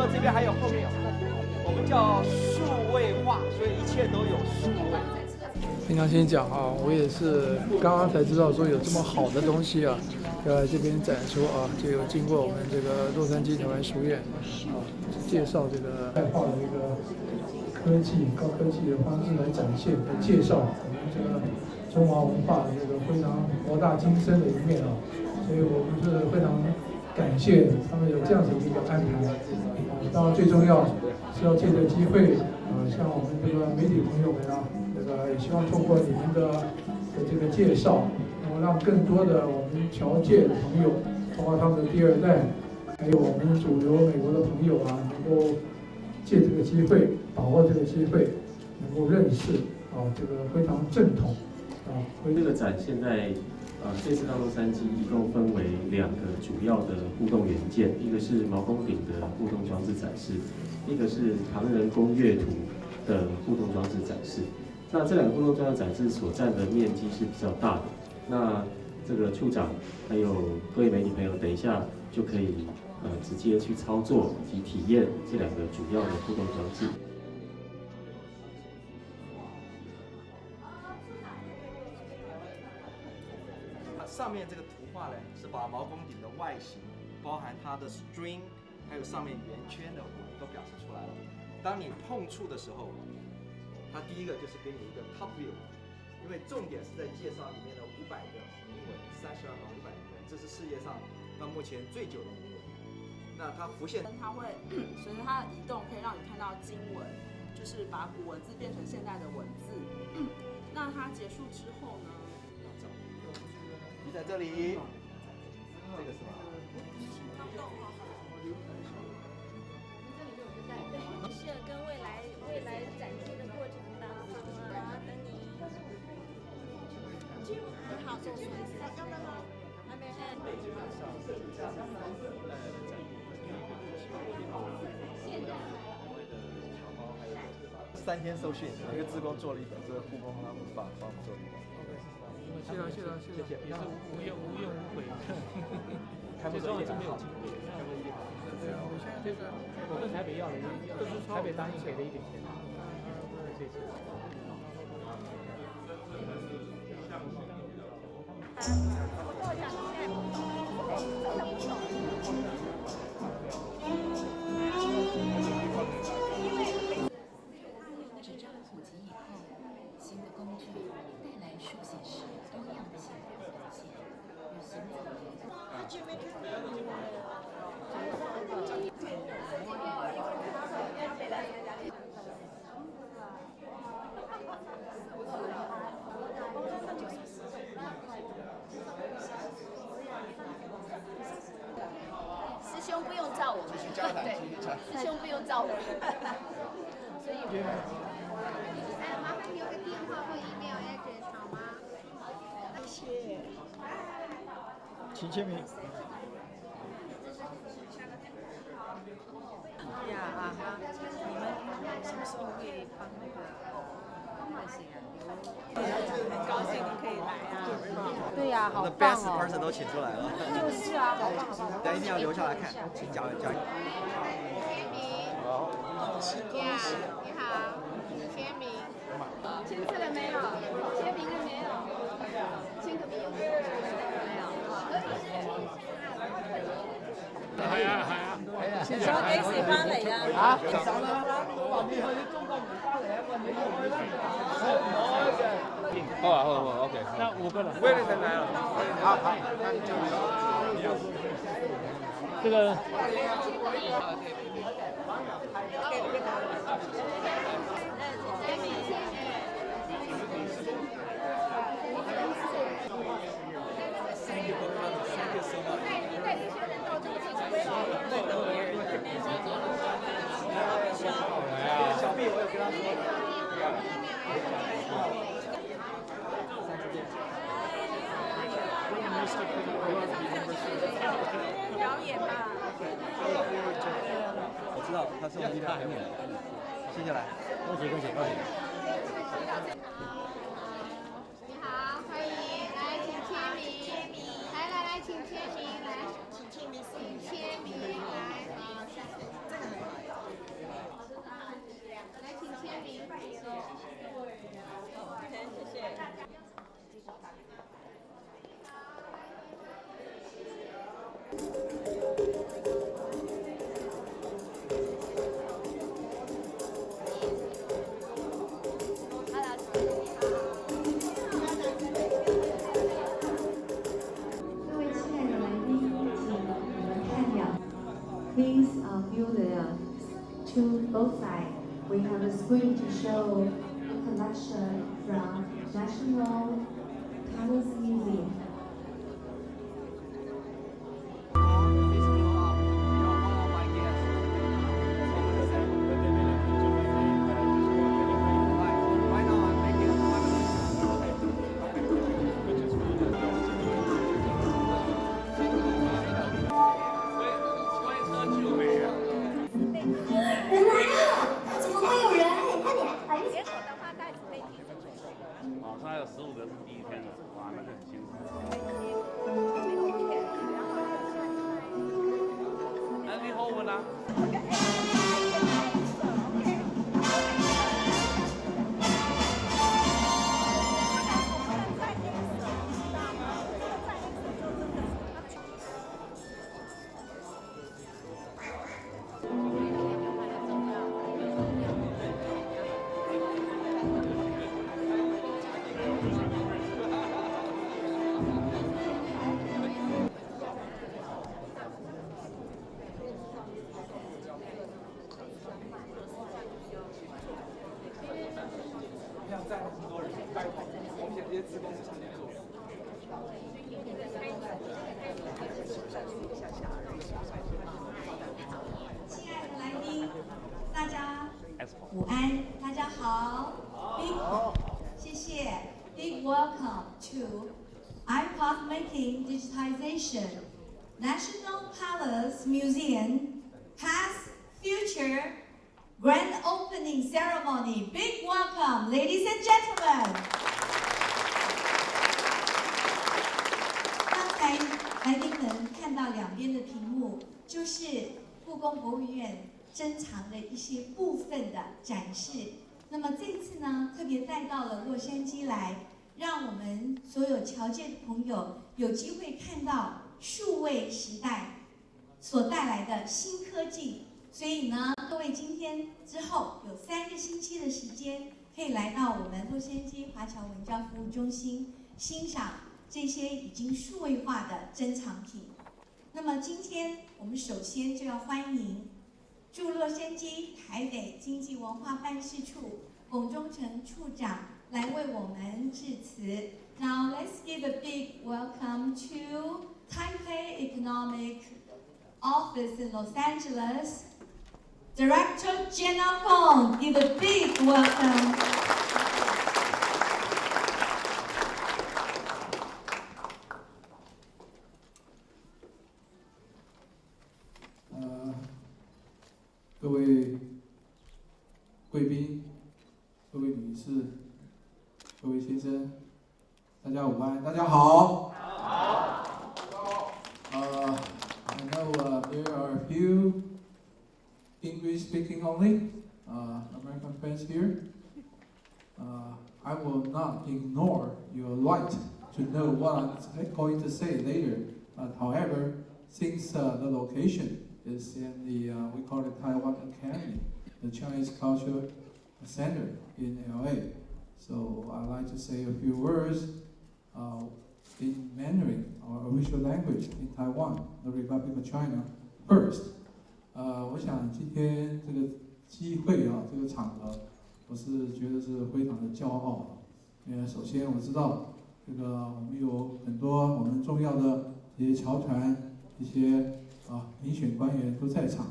了这边还有后面有，我们叫数位化，所以一切都有数位。平常先讲啊，我也是刚刚才知道说有这么好的东西啊，要来这边展出啊，就有经过我们这个洛杉矶台湾书院啊，介绍这个爱画的一个科技、高科技的方式来展现和介绍我们这个中华文化的这个非常博大精深的一面啊，所以我们是非常感谢他们有这样子的一个安排啊。当然最重要是要借着机会向我们这个媒体朋友们啊，也希望通过你们的这个介绍，能够让更多的我们侨界的朋友，包括他们的第二代，还有我们主流美国的朋友啊，能够借这个机会，把握这个机会，能够认识这个非常正统这个展现在这次到洛杉矶一共分为2个主要的互动元件，一个是毛公鼎的互动装置展示，一个是唐人工乐图的互动装置展示。那这2个互动装置展示所占的面积是比较大的。那这个处长还有各位媒体朋友，等一下就可以直接去操作以及体验这2个主要的互动装置。上面这个图画呢，是把毛公鼎的外形，包含它的 string， 还有上面圆圈的纹都表示出来了。当你碰触的时候，它第一个就是给你一个 top view， 因为重点是在介绍里面的500个铭文，32个500铭文，这是世界上到目前最久的铭文。那它浮现，它会随着它的移动，可以让你看到经文，就是把古文字变成现代的文字。那它结束之后呢？你在这里，这个是吧？是跟未来展出的过程当中啊，等你很好做，还没3天受训，一个志工做了一本，这个护工他们帮我们做了一本。谢谢，也是无怨无悔。开幕式真没有经过，我现在这个我跟台北要了，台北答应给了一点钱，谢谢。纸张普及以后，新的工具带来书写时多样的线条表现，与行走师兄不用照我们，对，师兄不用照我们，所以。麻烦留个电话或 email address 好吗？谢谢。请签名。呀你们什么时候会帮那个？很高兴你可以来啊！对呀，好棒哦！那 best person 都请出来了。就是啊，好棒好棒！大家一定要留下来看，请加油！签名。好。呀，你好，签名。签字了没有？签名了没有？签个名没有？係啊。想幾時翻嚟啊？啊！我話你去中國唔翻嚟啊！你去啦，唔開嘅。好 ，OK。那5個人。威利才來了。好。這個。小 B， 我有跟他说。表演吧。我知道他是我们一大很美，接下来，恭喜！你好，欢迎来，请签名。来，请签名，来，请签名，来，好，谢谢。please view to both sides. We have a screen to show the collection from National Palace Museum.网上有15个是第一天的，哇，那个很辛苦。那你好问啊？像站了这么多人，拜访我们这些职工是常年做。亲爱的来宾，大家午安，大家好。谢谢。Big welcome to iPod Making Digitization National Palace Museum Past Future Grand Opening Ceremony. Big welcome, ladies and gentlemen. 刚才来宾们看到两边的屏幕，就是故宫博物院珍藏的一些部分的展示。那么这次呢，特别带到了洛杉矶来，让我们所有侨界的朋友有机会看到数位时代所带来的新科技。所以呢，各位今天之后有3个星期的时间，可以来到我们洛杉矶华侨文教服务中心，欣赏这些已经数位化的珍藏品。那么今天我们首先就要欢迎驻洛杉矶台北经济文化办事处龚忠诚处长来为我们致辞。Now let's give a big welcome to Taipei Economic Office in Los Angeles. Director Jenna Kong, give a big welcome. 各位贵宾、各位女士、各位先生，大家午安，大家好。I know there are a few English speaking only American friends here. I will not ignore your right to know what I'm going to say later. However, since the location is in the, we call it Taiwan Academy, the Chinese Culture Center in LA. So I'd like to say a few words in Mandarin, our official language in Taiwan, the Republic of China, first. 我想今天这个机会啊，这个场合，我是觉得是非常的骄傲。首先我知道这个我们有很多我们重要的这些侨团、一些民选官员都在场，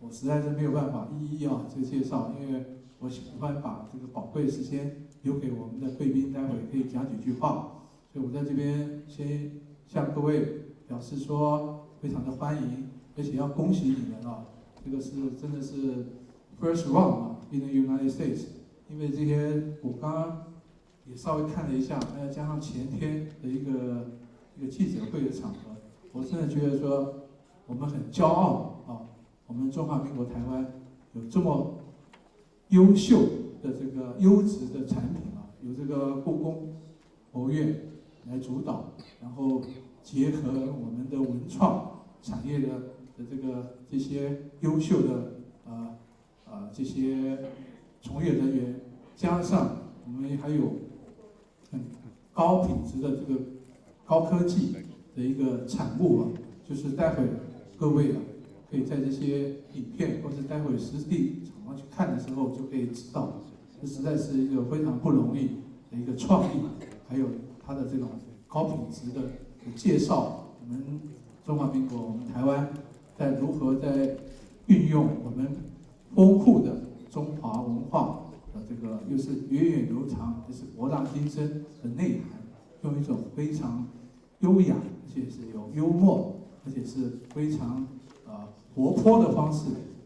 我实在是没有办法一一这个介绍，因为我喜欢把这个宝贵时间留给我们的贵宾，待会可以讲几句话。所以我在这边先向各位表示说非常的欢迎。而且要恭喜你们啊！这个是真的是 first round in the United States， 因为这些我刚刚也稍微看了一下，加上前天的一个记者会的场合，我真的觉得说我们很骄傲啊！我们中华民国台湾有这么优秀的这个优质的产品啊，有这个故宫博物院来主导，然后结合我们的文创产业的这些优秀的这些从业人员，加上我们还有很高品质的这个高科技的一个产物啊，就是待会各位可以在这些影片或是待会实地场上去看的时候就可以知道，这实在是一个非常不容易的一个创意，还有它的这种高品质的介绍我们中华民国、我们台湾在如何在运用我们丰富的中华文化的这个又是源远流长，又是博大精深的内涵，用一种非常优雅，而且是有幽默，而且是非常活泼的方式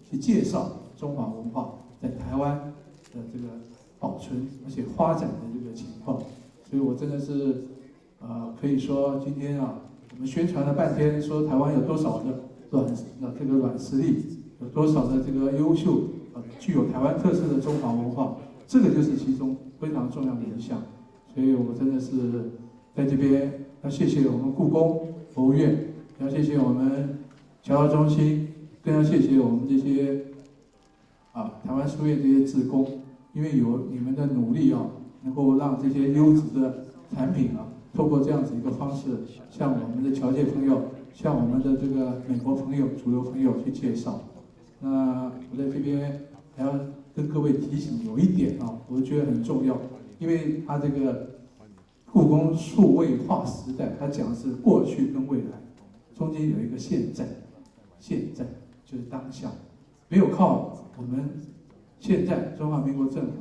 去介绍中华文化在台湾的这个保存而且发展的这个情况。所以我真的是可以说今天啊，我们宣传了半天，说台湾有多少的软实力，有多少的这个优秀具有台湾特色的中华文化，这个就是其中非常重要的一项。所以我真的是在这边要谢谢我们故宫博物院，要谢谢我们侨侨中心，更要谢谢我们这些台湾书院这些志工，因为有你们的努力啊，能够让这些优质的产品啊，透过这样子一个方式，向我们的侨界朋友，向我们的这个美国朋友、主流朋友去介绍。那我在这边还要跟各位提醒有一点啊，我觉得很重要，因为它这个故宫数位化时代，它讲的是过去跟未来，中间有一个现在，现在就是当下，没有靠我们现在中华民国政府，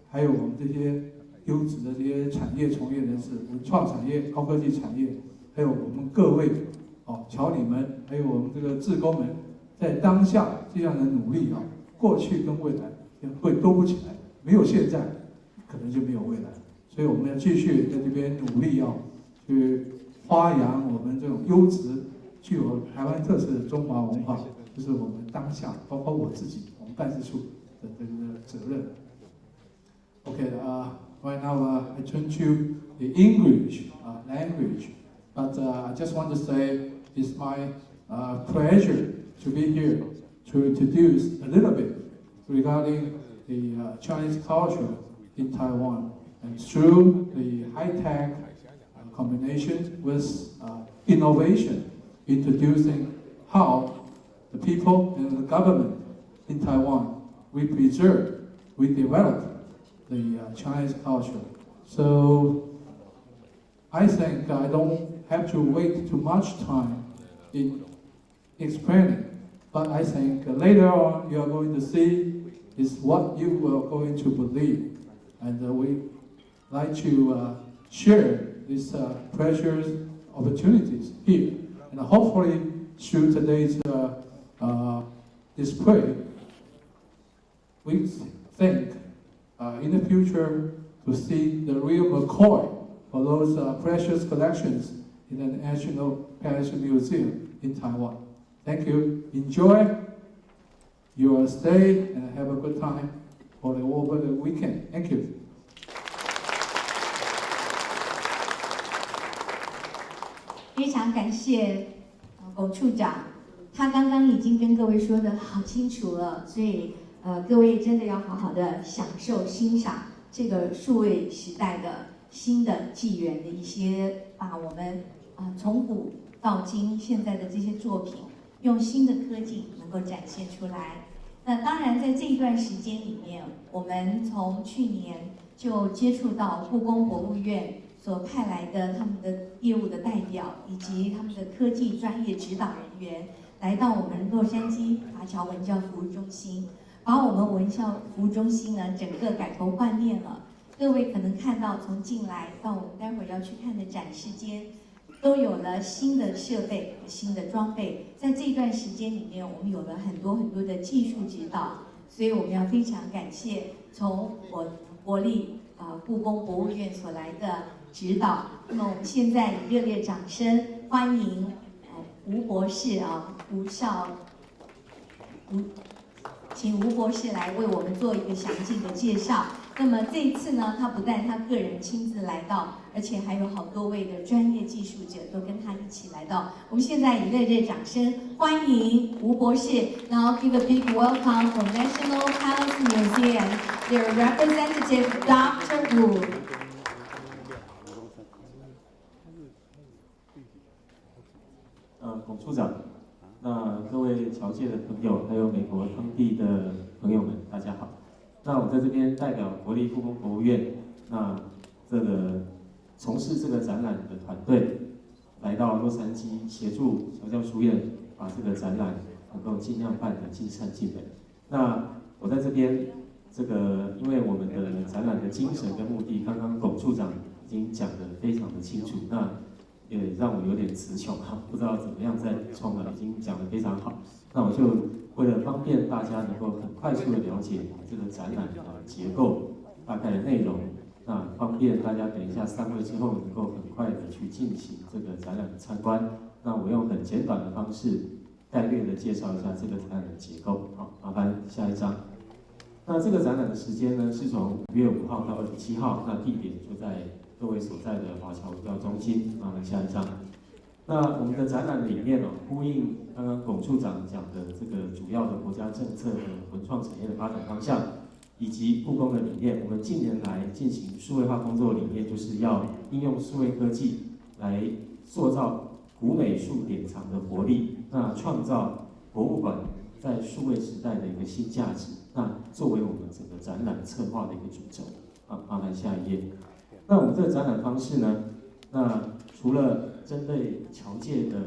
还有我们这些优质的这些产业从业人士、文创产业、高科技产业，还有我们各位侨领们，还有我们这个志工们，在当下这样的努力啊，过去跟未来会兜不起来，没有现在，可能就没有未来。所以我们要继续在这边努力啊，去发扬我们这种优质、具有台湾特色的中华文化，这是我们当下，包括我自己、我们办事处的这个责任。Okay, right now I turn to the English language, but I just want to say it's my pleasure to be here to introduce a little bit regarding the Chinese culture in Taiwan, and through the high-tech combination with innovation, introducing how the people and the government in Taiwan, we preserve, we develop the Chinese culture. So I think I don't have to wait too much time in explaining, but I think later on you are going to see is what you are going to believe, and we like to share these precious opportunities here, and hopefully through today's display, we think in the future to see the real McCoy for those precious collections in the National Palace Museum in Taiwan. Thank you. Enjoy your stay and have a good time over the weekend. Thank you. 非常感谢龚处长，他刚刚已经跟各位说的好清楚了，所以各位真的要好好的享受欣赏这个数位时代的新的纪元的一些，把我们从古到今现在的这些作品，用新的科技能够展现出来。那当然，在这一段时间里面，我们从去年就接触到故宫博物院所派来的他们的业务的代表，以及他们的科技专业指导人员，来到我们洛杉矶华侨文教服务中心，把我们文教服务中心呢整个改头换面了。各位可能看到，从进来到我们待会儿要去看的展示间，都有了新的设备、新的装备。在这段时间里面，我们有了很多的技术指导，所以我们要非常感谢从国立故宫博物院所来的指导。那么我们现在以热烈掌声欢迎吴博士请吴博士来为我们做一个详尽的介绍。那么这一次呢，他不但他个人亲自来到，而且还有好多位的专业技术者都跟他一起来到。我们现在以热烈掌声欢迎吴博士。Now give a big welcome from National Palace Museum, their representative Dr. Wu. 龚处长，那各位侨界的朋友，还有美国当地的朋友们，大家好。那我在这边代表国立故宫博物院，那这个从事这个展览的团队，来到洛杉矶协助侨教书院把这个展览能够尽量办得尽善尽美。那我在这边，这个因为我们的展览的精神跟目的，刚刚龚处长已经讲得非常的清楚，那也让我有点词穷哈，不知道怎么样再补充了，已经讲得非常好。那我就为了方便大家能够很快速的了解这个展览的结构、大概的内容，那方便大家等一下散会之后能够很快的去进行这个展览的参观。那我用很简短的方式概略的介绍一下这个展览的结构。好，麻烦下一张。那这个展览的时间呢，是从5月5号到27号，那地点就在各位所在的华侨文教中心。麻烦下一张。那我们的展览的理念呼应刚刚龚处长讲的这个主要的国家政策的文创产业的发展方向，以及故宫的理念。我们近年来进行数位化工作的理念，就是要应用数位科技来塑造古美术典藏的活力，那创造博物馆在数位时代的一个新价值，那作为我们整个展览策划的一个主轴。好，麻烦下一页。那我们这个展览方式呢，那除了针对侨界的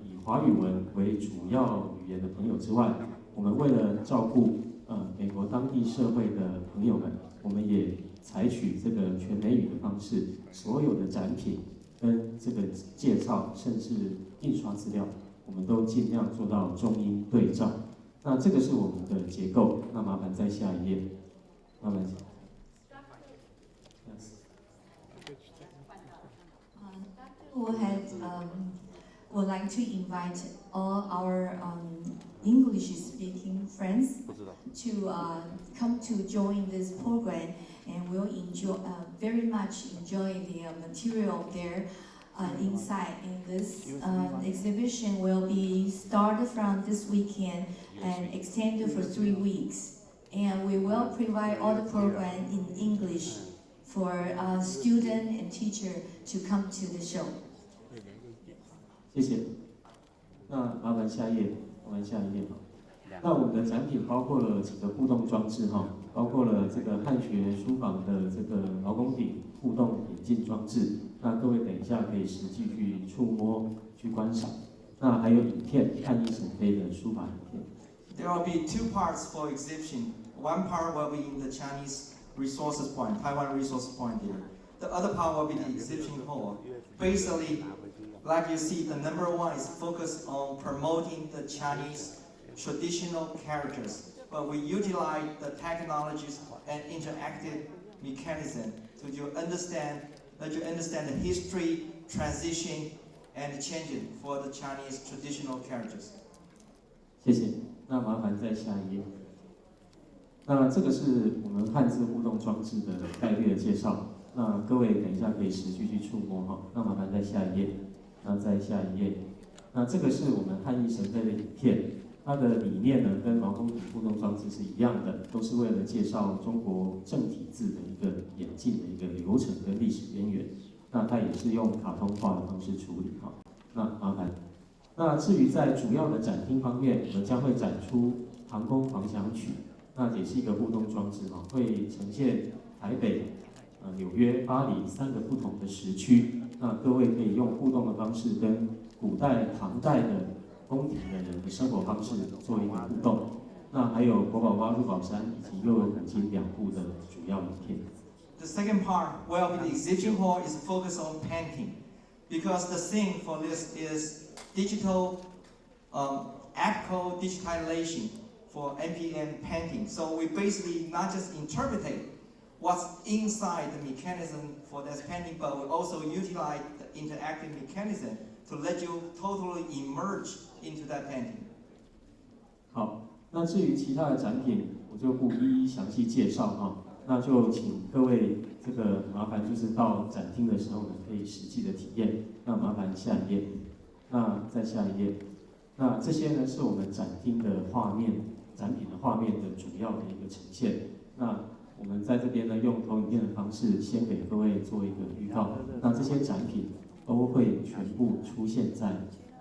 以华语文为主要语言的朋友之外，我们为了照顾美国当地社会的朋友们，我们也采取这个全美语的方式，所有的展品跟这个介绍，甚至印刷资料，我们都尽量做到中英对照。那这个是我们的结构。那麻烦再下一页，麻烦。Would like to invite all our English-speaking friends to come to join this program, and we'll very much enjoy the material there inside. And this exhibition will be started from this weekend and extended for 3 weeks. And we will provide all the program in English for student and teacher to come to the show. 谢谢。那麻烦下一页，麻烦下一页哈。那我们的展品包括了几个互动装置哈，包括了这个汉学书房的这个劳工鼎互动眼镜装置。那各位等一下可以实际去触摸、去观赏。那还有影片，汉译沈飞的书法影片。There will be 2 parts for exhibition. One part will be in the Chinese resources point, Taiwan resources point there. The other part will be the exhibition hall. Basically, like you see, the number 1 is focused on promoting the Chinese traditional characters, but we utilize the technologies and interactive mechanism to let you understand the history, transition, and changing for the Chinese traditional characters. 谢谢。那麻烦再下一页。那这个是我们汉字互动装置的概略的介绍。那各位等一下可以实际去触摸哈。那麻烦再下一页。那再下一页。那这个是我们汉译神飞的影片，它的理念呢跟毛公鼎互动装置是一样的，都是为了介绍中国正体字的一个演进的一个流程跟历史渊源。那它也是用卡通化的方式处理哈。那麻烦。那至于在主要的展厅方面，我们将会展出《航空狂想曲》，那也是一个互动装置哈，会呈现台北、纽约、巴黎3个不同的时区。那各位可以用互动的方式跟古代唐代的宫廷的人的生活方式做一个互动。那还有国宝蛙入宝山以及幼儿古今2部的主要影片。The second part will be the exhibition hall is focused on painting, because the theme for this is digital, optical digitalization for NPM painting. So we basically not just interpret what's inside the mechanism for this painting, but we also utilize the interactive mechanism to let you totally immerse into that painting. 好，那至于其他的展品，我就不一一详细介绍哈。那就请各位这个麻烦就是到展厅的时候呢，可以实际的体验。那麻烦下一页，那再下一页。那这些呢是我们展厅的画面，展品的画面的主要的一个呈现。那我们在这边呢，用投影片的方式，先给各位做一个预告。那这些展品都会全部出现在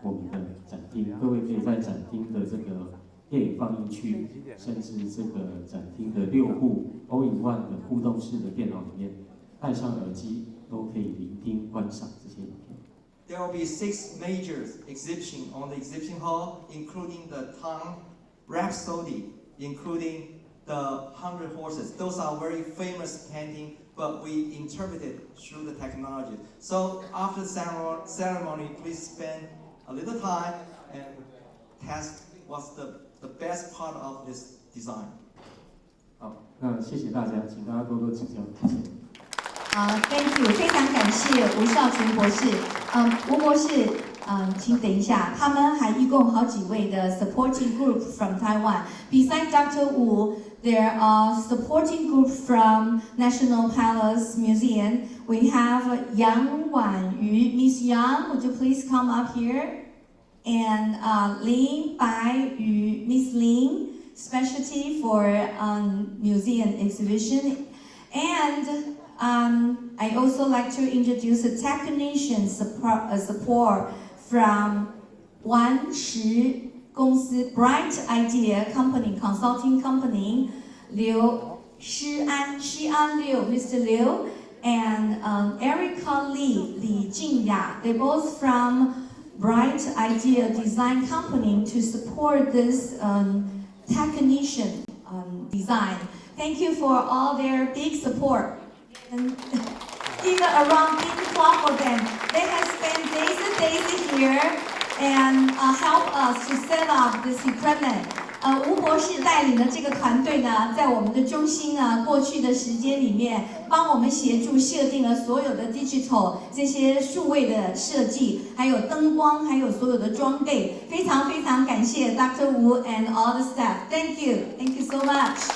我们的展厅，各位可以在展厅的这个电影放映区，甚至这个展厅的6部 All-in-One 的互动式的电脑里面，戴上耳机都可以聆听观赏这些影片。There will be 6 major exhibitions on the exhibition hall, including the Tang Rhapsody, including the 100 Horses. Those are very famous paintings, but we interpreted through the technology. So after the ceremony, please spend a little time and test what's the best part of this design. 好，那谢谢大家，请大家多多指教，谢谢。Thank you， 非常感谢吴少群博士。吴博士，请等一下，他们还一共好几位的 supporting group from Taiwan. Besides Dr. Wu, there are supporting group from National Palace Museum. We have Yang Wanyu. Miss Yang, would you please come up here? And Lin Baiyu, Miss Lin, specialty for museum exhibition. And I also like to introduce a technician support from 万石公司 Bright Idea Company Consulting Company, Liu Shian Liu, Mr. Liu, and Erica Li Jingya. They're both from Bright Idea Design Company to support this technician design. Thank you for all their big support. And even around big club for them. They have spent days and days here and help us to set up this equipment. 吴博士带领的这个团队呢，在我们的中心呢，过去的时间里面，帮我们协助设定了所有的 digital 这些数位的设计，还有灯光，还有所有的装备。非常非常感谢 Dr. Wu and all the staff. Thank you. Thank you so much.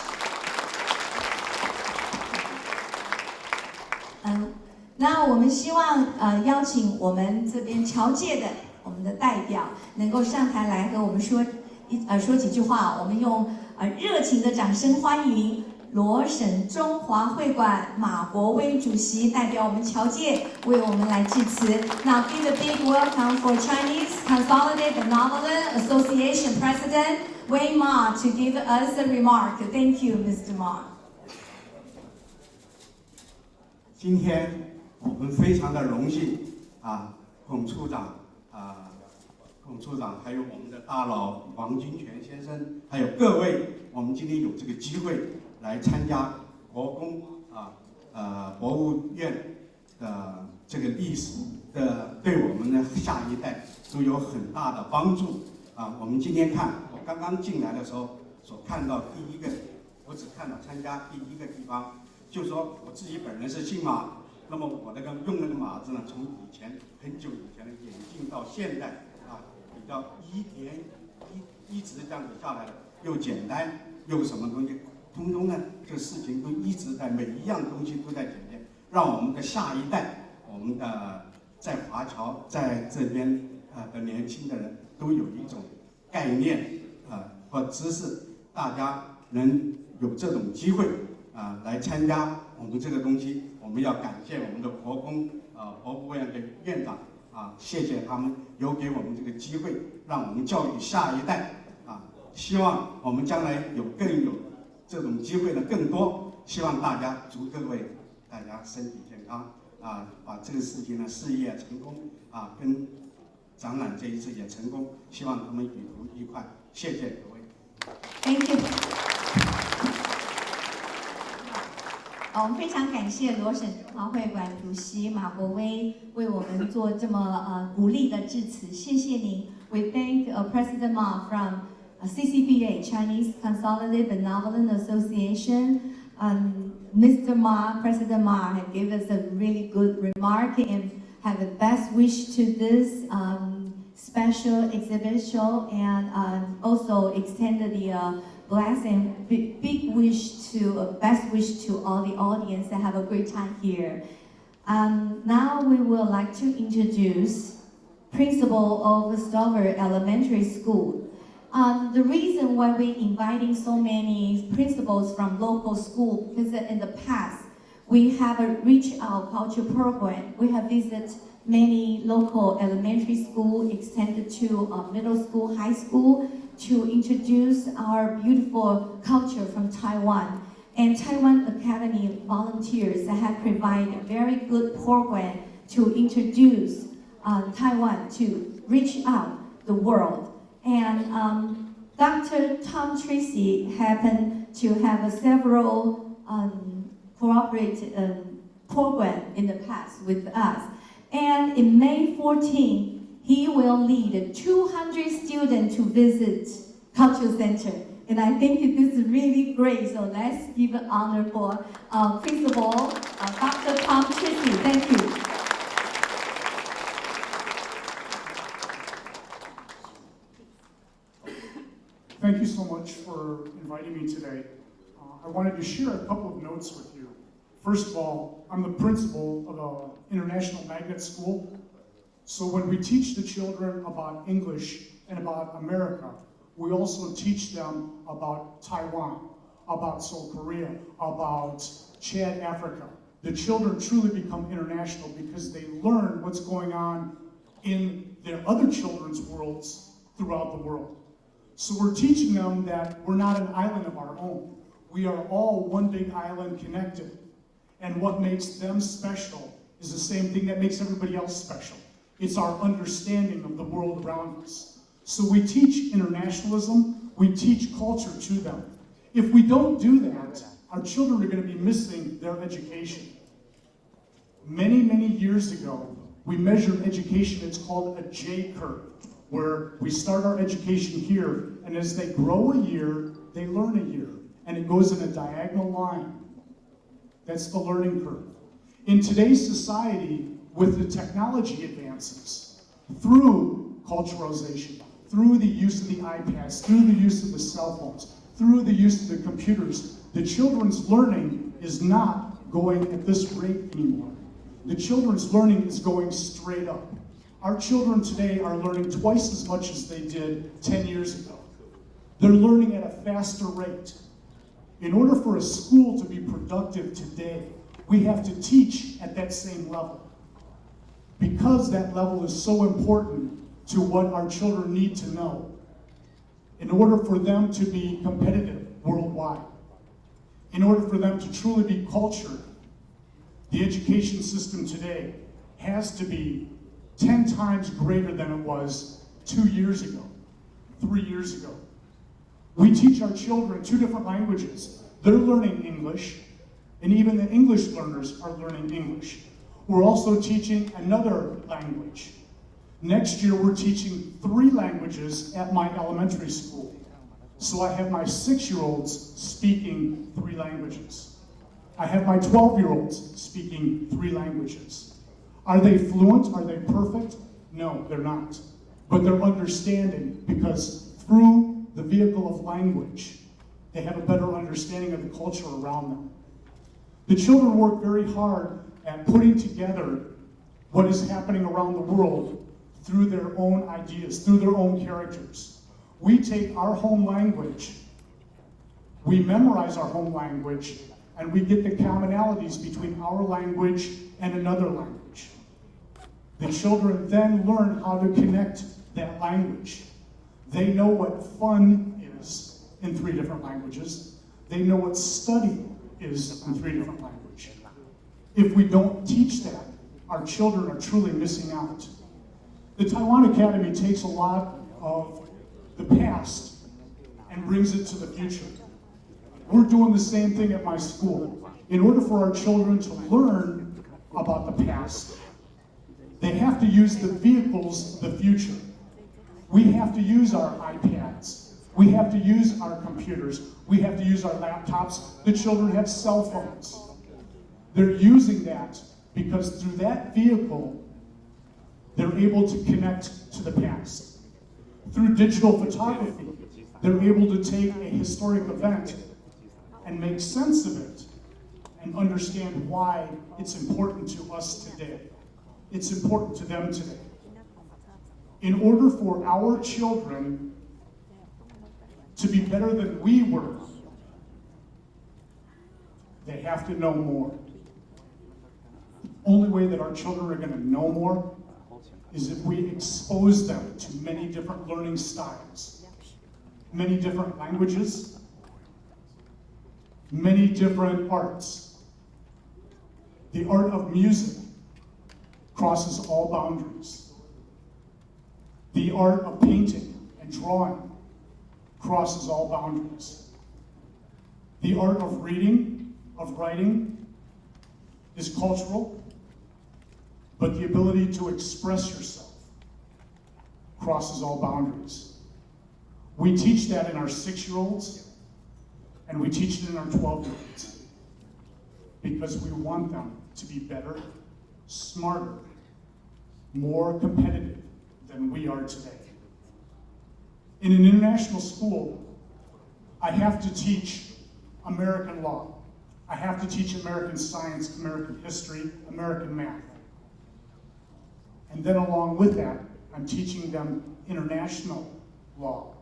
那我们希望邀请我们这边侨界的我们的代表能够上台来和我们说几句话。我们用热情的掌声欢迎罗省中华会馆马国威主席代表我们侨界为我们来致辞。Now give a big welcome for Chinese Consolidated Benevolent Association President Wei Ma to give us a remark. Thank you, Mr. Ma. 今天我们非常的荣幸孔处长还有我们的大佬王金泉先生，还有各位，我们今天有这个机会来参加国公博物院的这个历史的，对我们的下一代都有很大的帮助我们今天看，我刚刚进来的时候所看到第一个，我只看到参加第一个地方，就是说我自己本人是姓马。那么我用那个马字呢，从以前很久以前的演进到现在比较一直这样子下来了，又简单又什么东西，通通呢这事情都一直在每一样东西都在简练，让我们的下一代，我们的在华侨在这边的年轻的人都有一种概念和知识，大家能有这种机会来参加我们这个东西。我们要感谢我们的国公博物院的院长谢谢他们有给我们这个机会，让我们教育下一代希望我们将来更有这种机会的更多。希望大家祝各位大家身体健康把这个事情呢事业成功跟展览这一次也成功，希望他们旅途愉快。谢谢各位。Thank you. 我们非常感谢罗省中华会馆主席马国威为我们做这么鼓励的致辞，谢谢您。We thank President Ma from CCBA, Chinese Consolidated Benevolent Association. Mr. Ma, President Ma, have given us a really good remark and have the best wish to this special exhibition, and also extended the blessing, big wish to, best wish to all the audience that have a great time here. Now we would like to introduce principal of Stover Elementary School. The reason why we're inviting so many principals from local school, because in the past, we have a Reach Out culture program. We have visited many local elementary school extended to middle school, high school to introduce our beautiful culture from Taiwan. And Taiwan Academy volunteers have provided a very good program to introduce Taiwan to reach out the world. And Dr. Tom Tracy happened to have several cooperative program in the past with us. And in May 14, he will lead 200 students to visit Cultural Center. And I think this is really great, so let's give an honor for Principal Dr. Tom Tracy. Thank you. Thank you so much for inviting me today. I wanted to share a couple of notes with you. First of all, I'm the principal of an international magnet school. So when we teach the children about English and about America, we also teach them about Taiwan, about Seoul, Korea, about Chad, Africa. The children truly become international because they learn what's going on in their other children's worlds throughout the world. So we're teaching them that we're not an island of our own. We are all one big island connected. And what makes them special is the same thing that makes everybody else special. It's our understanding of the world around us. So we teach internationalism, we teach culture to them. If we don't do that, our children are going to be missing their education. Many, many years ago, we measured education, it's called a J curve, where we start our education here, and as they grow a year, they learn a year, and it goes in a diagonal line. That's the learning curve. In today's society, with the technology advances, through culturalization, through the use of the iPads, through the use of the cell phones, through the use of the computers, the children's learning is not going at this rate anymore. The children's learning is going straight up. Our children today are learning twice as much as they did 10 years ago. They're learning at a faster rate. In order for a school to be productive today, we have to teach at that same level. Because that level is so important to what our children need to know in order for them to be competitive worldwide, in order for them to truly be cultured. The education system today has to be 10 times greater than it was 2 years ago, 3 years ago. We teach our children 2 different languages. They're learning English, and even the English learners are learning English. We're also teaching another language. Next year, we're teaching 3 languages at my elementary school. So I have my 6-year-olds speaking 3 languages. I have my 12-year-olds speaking 3 languages. Are they fluent? Are they perfect? No, they're not. But they're understanding because through the vehicle of language, they have a better understanding of the culture around them. The children work very hard at putting together what is happening around the world through their own ideas, through their own characters. We take our home language, we memorize our home language, and we get the commonalities between our language and another language. The children then learn how to connect that language. They know what fun is in 3 different languages. They know what study is in 3 different languages. If we don't teach that, our children are truly missing out. The Taiwan Academy takes a lot of the past and brings it to the future. We're doing the same thing at my school. In order for our children to learn about the past, they have to use the vehicles of the future. We have to use our iPads. We have to use our computers. We have to use our laptops. The children have cell phones. They're using that because through that vehicle, they're able to connect to the past. Through digital photography, they're able to take a historic event and make sense of it and understand why it's important to us today. It's important to them today. In order for our children to be better than we were, they have to know more. only way that our children are going to know more is if we expose them to many different learning styles, many different languages, many different arts. The art of music crosses all boundaries. The art of painting and drawing crosses all boundaries. The art of reading, of writing, is cultural, but the ability to express yourself crosses all boundaries. We teach that in our 6-year-olds, and we teach it in our 12-year-olds, because we want them to be better, smarter, more competitive than we are today. In an international school, I have to teach American law. I have to teach American science, American history, American math. And then along with that, I'm teaching them international law,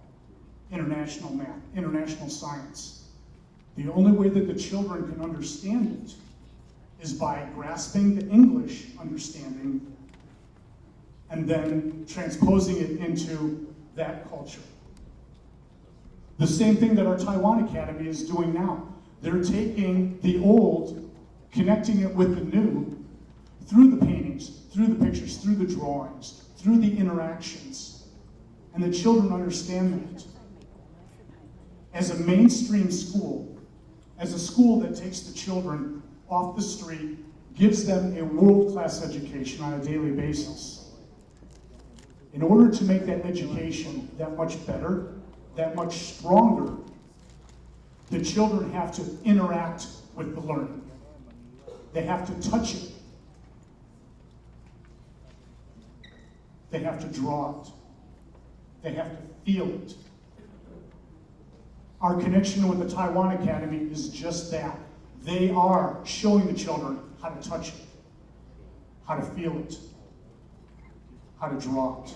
international math, international science. The only way that the children can understand it is by grasping the English understanding and then transposing it into that culture. The same thing that our Taiwan Academy is doing now. They're taking the old, connecting it with the new, through the paintings, through the pictures, through the drawings, through the interactions. And the children understand that. As a mainstream school, as a school that takes the children off the street, gives them a world-class education on a daily basis. In order to make that education that much better, that much stronger, the children have to interact with the learning. They have to touch it. They have to draw it. They have to feel it. Our connection with the Taiwan Academy is just that. They are showing the children how to touch it, how to feel it, how to draw it.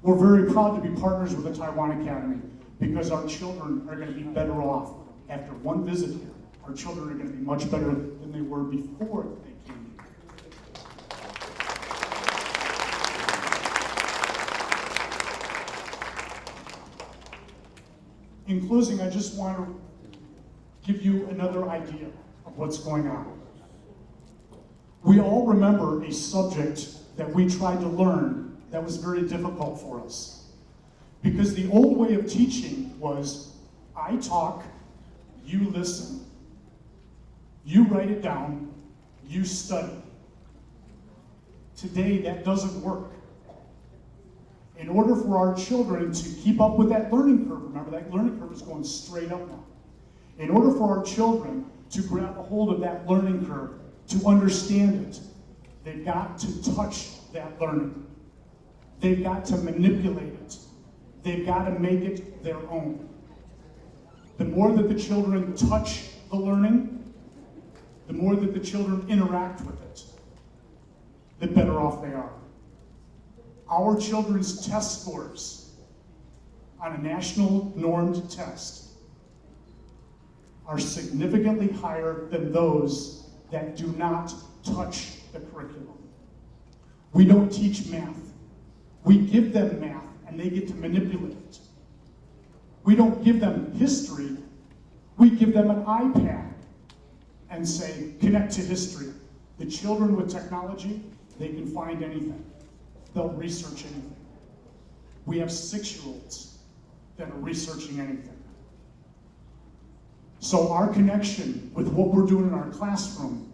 We're very proud to be partners with the Taiwan Academy because our children are going to be better off after one visit here. Our children are going to be much better than they were before they came here. In closing, I just want to give you another idea of what's going on. We all remember a subject that we tried to learn that was very difficult for us. Because the old way of teaching was, I talk, you listen, you write it down, you study. Today, that doesn't work. In order for our children to keep up with that learning curve, remember that learning curve is going straight up now. In order for our children to grab a hold of that learning curve, to understand it, they've got to touch that learning. They've got to manipulate it. They've got to make it their own. The more that the children touch the learning, the more that the children interact with it, the better off they are. Our children's test scores on a national normed test are significantly higher than those that do not touch the curriculum. We don't teach math. We give them math and they get to manipulate it. We don't give them history. We give them an iPad and say, connect to history. The children with technology, they can find anything. They'll research anything. We have 6-year-olds that are researching anything. So our connection with what we're doing in our classroom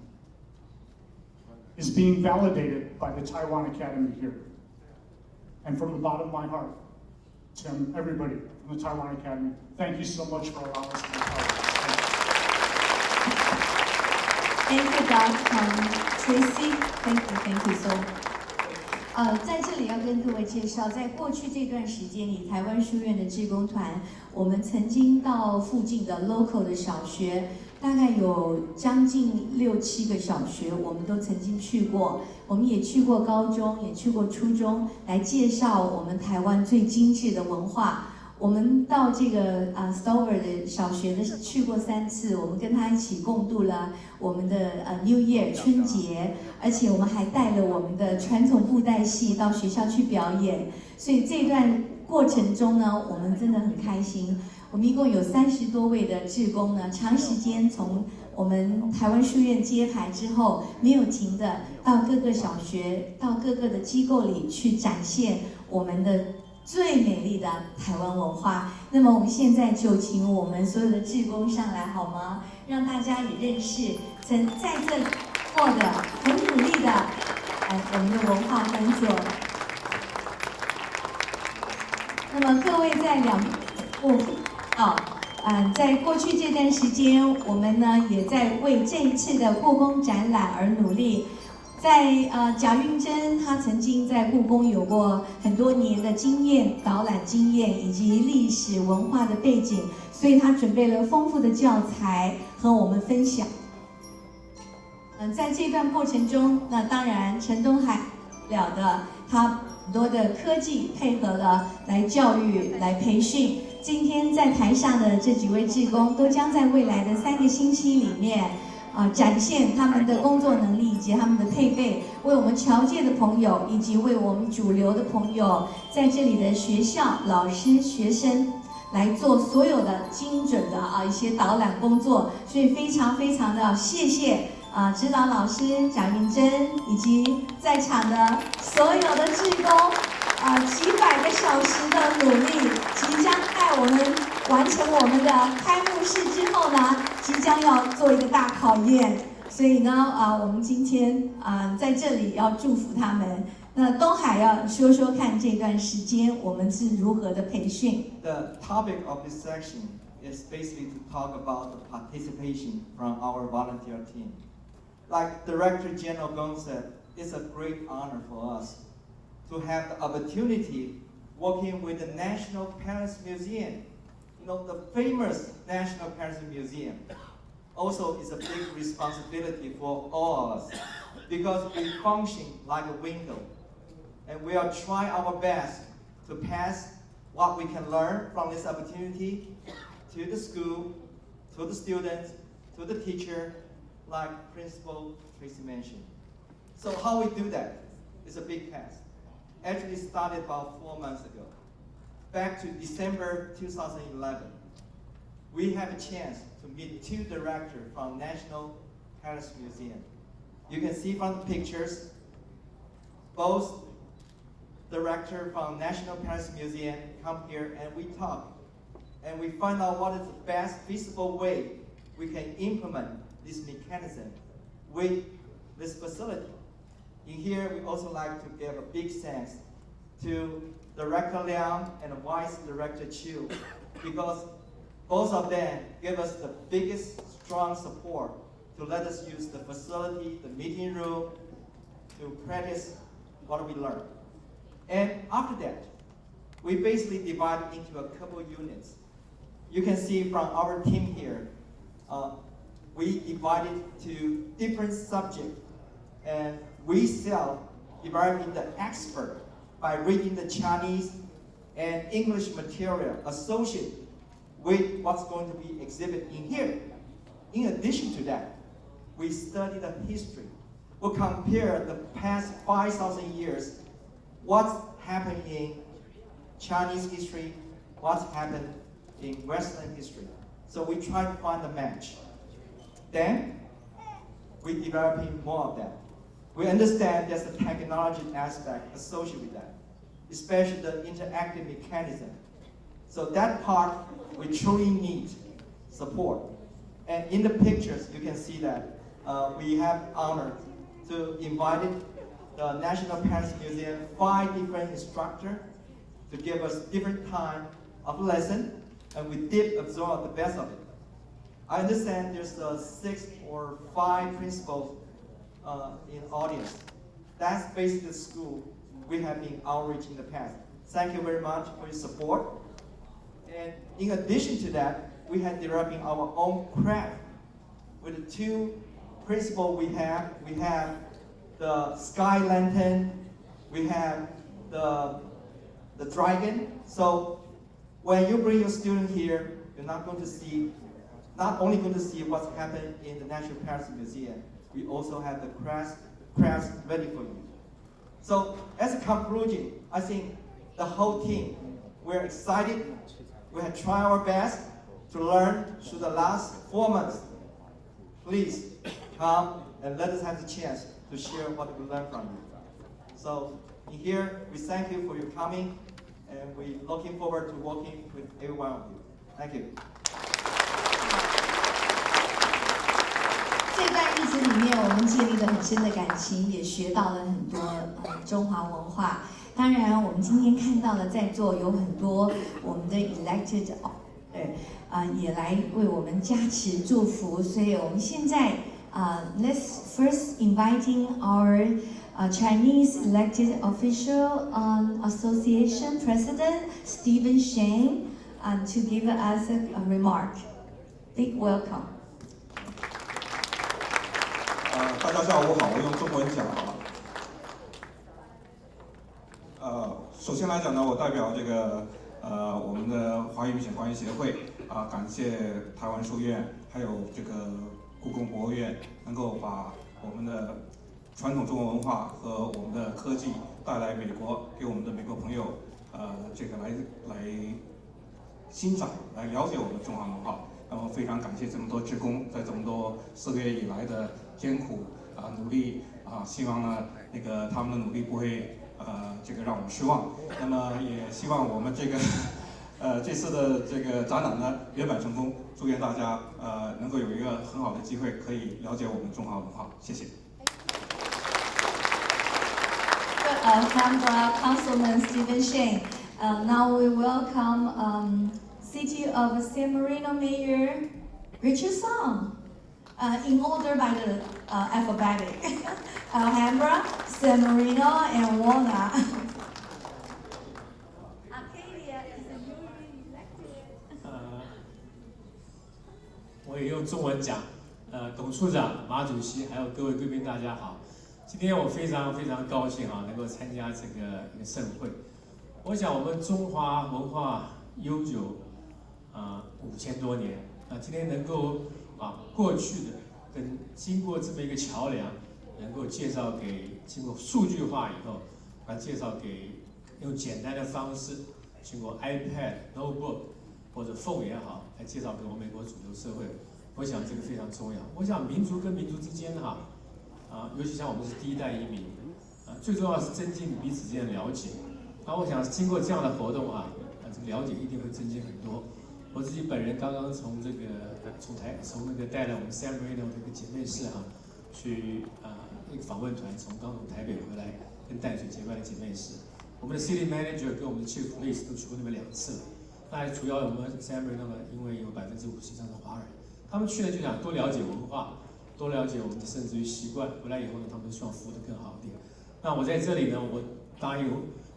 is being validated by the Taiwan Academy here. And from the bottom of my heart, Tim, everybody from the Taiwan Academy, thank you so much for allowing us to be part of this. Thank you, Dr. Tracy. Thank you so much. 在这里要跟各位介绍，在过去这段时间里，台湾书院的志工团，我们曾经到附近的 local 的小学，大概有将近6、7个小学，我们都曾经去过。我们也去过高中，也去过初中，来介绍我们台湾最精致的文化。我们到这个Stover 的小学的去过3次，我们跟他一起共度了我们的New Year 春节，而且我们还带了我们的传统布袋戏到学校去表演，所以这段过程中呢，我们真的很开心。我们一共有30多位的志工呢，长时间从我们台湾书院揭牌之后，没有停的到各个小学、到各个的机构里去展现我们的最美丽的台湾文化。那么我们现在就请我们所有的志工上来好吗？让大家也认识曾在这过的很努力的我们的文化工作。那么各位在在过去这段时间，我们呢也在为这一次的故宫展览而努力。在贾运珍，他曾经在故宫有过很多年的经验、导览经验以及历史文化的背景，所以他准备了丰富的教材和我们分享。在这段过程中，那当然陈东海了的，他很多的科技配合了来教育、来培训。今天在台上的这几位志工，都将在未来的3个星期里面，展现他们的工作能力以及他们的配备，为我们侨界的朋友以及为我们主流的朋友，在这里的学校、老师、学生来做所有的精准的一些导览工作。所以非常非常的谢谢指导老师贾云珍以及在场的所有的志工。几百个小时的努力，即将在我们完成我们的开幕式之后呢，即将要做一个大考验。所以呢，我们今天在这里要祝福他们。那东海要说说看这段时间我们是如何的培训。The topic of this section is basically to talk about the participation from our volunteer team. Like Director General Gong said, it's a great honor for us to have the opportunity working with the National Paris Museum. You know, the famous National Paris Museum also is a big responsibility for all of us because we function like a window and we are trying our best to pass what we can learn from this opportunity to the school, to the students, to the teacher, like Principal Tracy mentioned. So how we do that is a big task. Actually started about 4 months ago. Back to December 2011, we have a chance to meet 2 directors from National Paris Museum. You can see from the pictures, both directors from National Paris Museum come here and we talk. And we find out what is the best feasible way we can implement this mechanism with this facility. In here, we also like to give a big thanks to Director Liang and Vice Director Chiu because both of them give us the biggest, strong support to let us use the facility, the meeting room, to practice what we learn. And after that, we basically divide into a couple units. You can see from our team here, we divided to different subjects and we self-developing the expert by reading the Chinese and English material associated with what's going to be exhibited in here. In addition to that, we study the history. We compare the past 5,000 years, what's happened in Chinese history, what's happened in Western history. So we try to find a match. Then, we're developing more of that. We understand there's a technology aspect associated with that, especially the interactive mechanism. So that part, we truly need support. And in the pictures, you can see that we have honor to invite the National Paris Museum 5 different instructors to give us different time of lesson, and we did absorb the best of it. I understand there's 6 or 5 principals in audience. That's basically the school we have been outreach in the past. Thank you very much for your support. And in addition to that, we have developing our own craft. With the 2 principles we have the sky lantern, we have the dragon. So when you bring your student here, you're not only going to see what's happened in the National Paris Museum, we also have the crafts ready for you. So as a conclusion, I think the whole team, we're excited. We have tried our best to learn through the last 4 months. Please come and let us have the chance to share what we learned from you. So in here, we thank you for your coming, and we're looking forward to working with every one of you. Thank you. 这段日子里面，我们建立了很深的感情，也学到了很多中华文化。当然，我们今天看到了在座有很多我们的 elected 也来为我们加持祝福。所以我们现在let's first inviting our Chinese elected official association president Stephen Sheng to give us a remark. Big welcome. 大家下午好，我用中文讲啊。首先来讲呢，我代表这个我们的华语显华语协会感谢台湾书院还有这个故宫博物院能够把我们的传统中国文化和我们的科技带来美国，给我们的美国朋友这个来欣赏、来了解我们中华文化。那么非常感谢这么多志工在这么多4个月以来的艰苦努力希望呢他们的努力不会这个让我们失望。那么也希望我们这个这次的这个展览呢圆满成功，祝愿大家能够有一个很好的机会可以了解我们中华文化。谢谢。Alhambra Councilman Stephen Sheng. Now we welcome City of San Marino Mayor Richard Song. In order by the alphabetic. Alhambra, San Marino, and Walnut. Arcadia is a newly elected. 我也用中文讲。董处长、马主席，还有各位贵宾，大家好。今天我非常高兴能够参加这个一个盛会。我想我们中华文化悠久5000多年今天能够过去的跟经过这么一个桥梁，能够介绍给经过数据化以后，把它介绍给用简单的方式，经过 iPad、notebook 或者 phone 也好，来介绍给我们美国主流社会。我想这个非常重要。我想民族跟民族之间尤其像我们是第一代移民最重要是增进彼此之间的了解。我想经过这样的活动这个了解一定会增进很多。我自己本人刚刚从那个带了我们 San Marino 这个姐妹市去一个访问团刚从台北回来，跟淡水结拜的姐妹市。我们的 City Manager 跟我们的 Chief Police 都去过那边2次了。那主要我们 San Marino 呢，因为有50%以上的华人，他们去呢就想多了解文化，多了解我们的甚至于习惯。回来以后呢，他们都希望服务得更好一点。那我在这里呢，我答应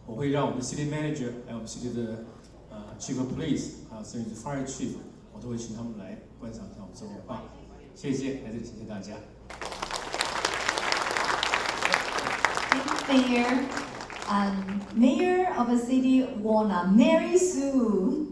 我会让我们 City Manager 还有我们 City 的Chief of Police 甚至 Fire Chief， 我都会请他们来观赏一下我们中文化。谢谢，在这里谢谢大家。Mayor of the City of Walnut, Mary Sue.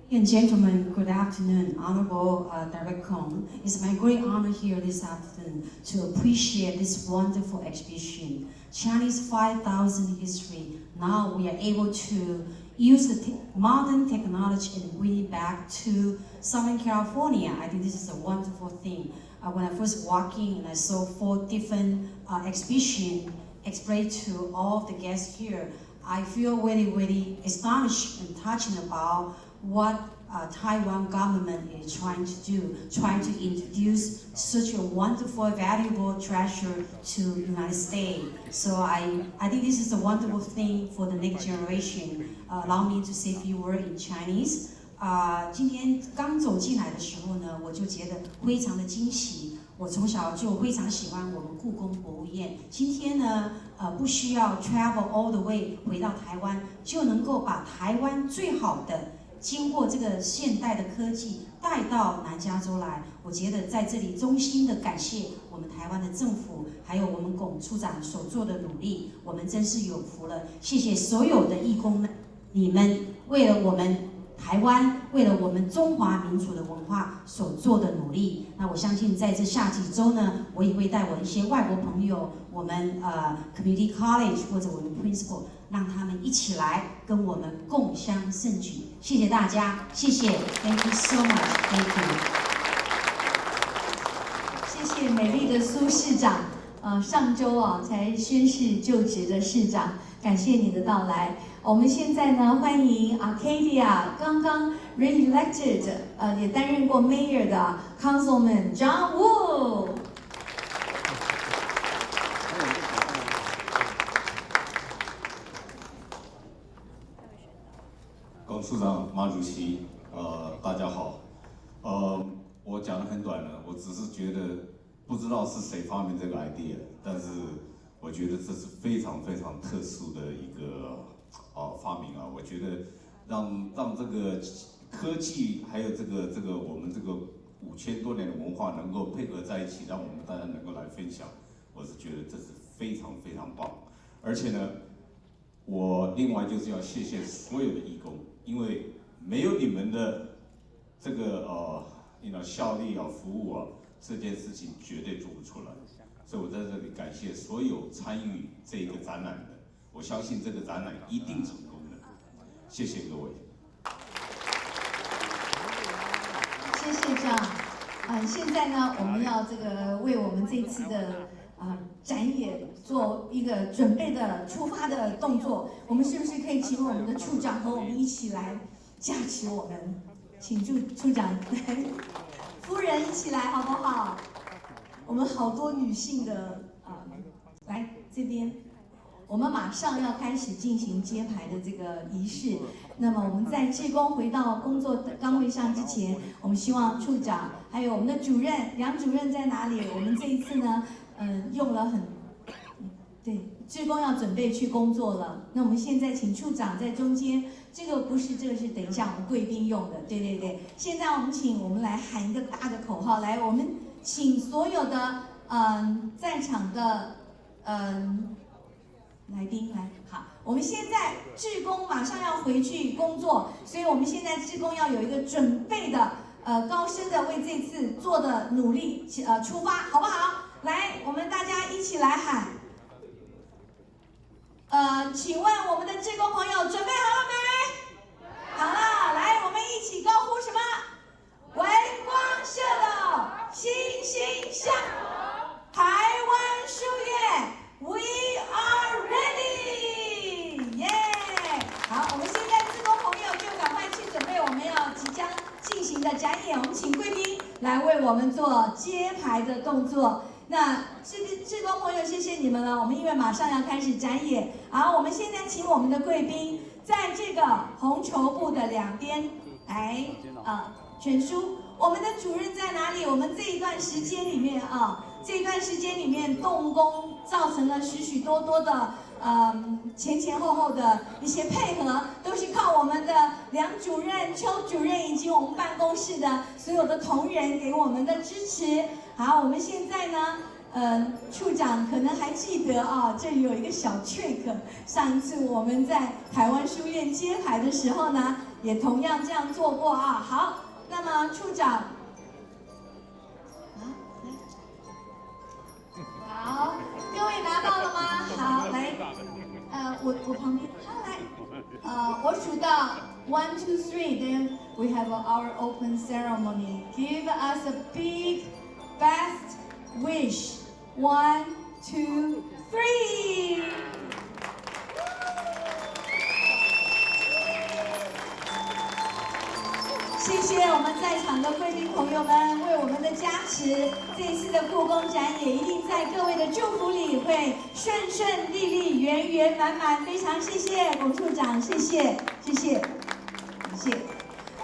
Ladies and gentlemen, good afternoon. Honorable Director Kong, it's my great honor here this afternoon to appreciate this wonderful exhibition. Chinese 5,000 history. Now we are able to use the modern technology and bring it back to Southern California. I think this is a wonderful thing. When I first walked in and I saw 4 different exhibitions explained to all of the guests here, I feel very astonished and touched about what Taiwan government is trying to do, trying to introduce such a wonderful, valuable treasure to the United States. So I think this is a wonderful thing for the next generation. Allow me to say a few words in Chinese. 今天刚走进来的时候呢，我就觉得非常的惊喜。我从小就非常喜欢我们故宫博物院。今天呢，不需要 travel all the way 回到台湾，就能够把台湾最好的经过这个现代的科技带到南加州来。我觉得在这里衷心的感谢我们台湾的政府，还有我们龚处长所做的努力，我们真是有福了。谢谢所有的义工们，你们为了我们台湾，为了我们中华民族的文化所做的努力。那我相信在这下几周呢，我也会带我一些外国朋友，我们community college 或者我们 principal， 让他们一起来跟我们共襄盛举。谢谢大家，谢谢 ，Thank you so much，Thank you。谢谢美丽的苏市长，上周才宣誓就职的市长，感谢你的到来。我们现在呢，欢迎 Arcadia 刚刚 re-elected， 也担任过 mayor 的 Councilman John Wu。龚处长、马主席，大家好。我讲得很短了，我只是觉得不知道是谁发明这个 idea， 但是我觉得这是非常非常特殊的一个发明啊。我觉得让这个科技还有这个我们这个5000多年的文化能够配合在一起，让我们大家能够来分享，我是觉得这是非常非常棒。而且呢，我另外就是要谢谢所有的义工，因为没有你们的这个效力服务这件事情绝对做不出来。所以我在这里感谢所有参与这个展览的，我相信这个展览一定成功的。谢谢各位。谢谢长。现在呢，我们要为我们这次的展演做一个准备的出发的动作。我们是不是可以请我们的处长和我们一起来加持我们？请处长来，夫人一起来好不好？我们好多女性的来这边，我们马上要开始进行揭牌的这个仪式。那么我们在志工回到工作的岗位上之前，我们希望处长还有我们的主任梁主任在哪里？我们这一次呢，用了对，志工要准备去工作了。那我们现在请处长在中间，这个是等一下我们贵宾用的，对。现在我们来喊一个大的口号，来，我们请所有的在场的来宾来，好，我们现在志工马上要回去工作，所以我们现在志工要有一个准备的高深的为这次做的努力出发，好不好？来，我们大家一起来喊。请问我们的志工朋友准备好了没？好了，来，我们一起高呼什么？微光社的欣欣向荣，台湾书院 ，We are ready， 耶！好，我们现在志工朋友就赶快去准备我们要即将进行的展演，我们请贵宾来为我们做揭牌的动作。那志工朋友，谢谢你们了。我们因为马上要开始展演，好，我们现在请我们的贵宾在这个红绸布的两边来全书。我们的主任在哪里？我们这一段时间里面动工造成了许多的前后的一些配合，都是靠我们的梁主任、邱主任以及我们办公室的所有的同仁给我们的支持。好，我们现在呢，处长可能还记得这里有一个小 trick， 上一次我们在台湾书院揭牌的时候呢，也同样这样做过啊。好，那么处长，好，各位拿到了吗？好，来，我旁边，好来，我数到1, 2, 3, then we have our open ceremony. Give us a big best wish. 1, 2, 3. 谢谢我们在场的贵宾朋友们为我们的加持，这一次的故宫展也一定在各位的祝福里会顺顺利利、圆圆满满。非常谢谢龚处长，谢谢。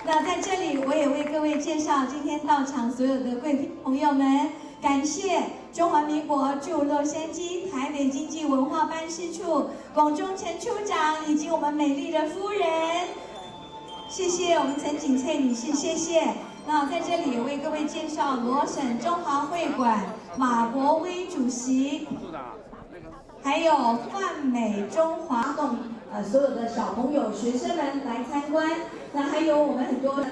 那在这里我也为各位介绍今天到场所有的贵宾朋友们，感谢中华民国驻洛杉矶台北经济文化办事处龚中诚处长以及我们美丽的夫人。谢谢我们陈景翠女士，谢谢。那在这里为各位介绍罗省中华会馆马国威主席，还有泛美中华共所有的小朋友、学生们来参观。那还有我们很多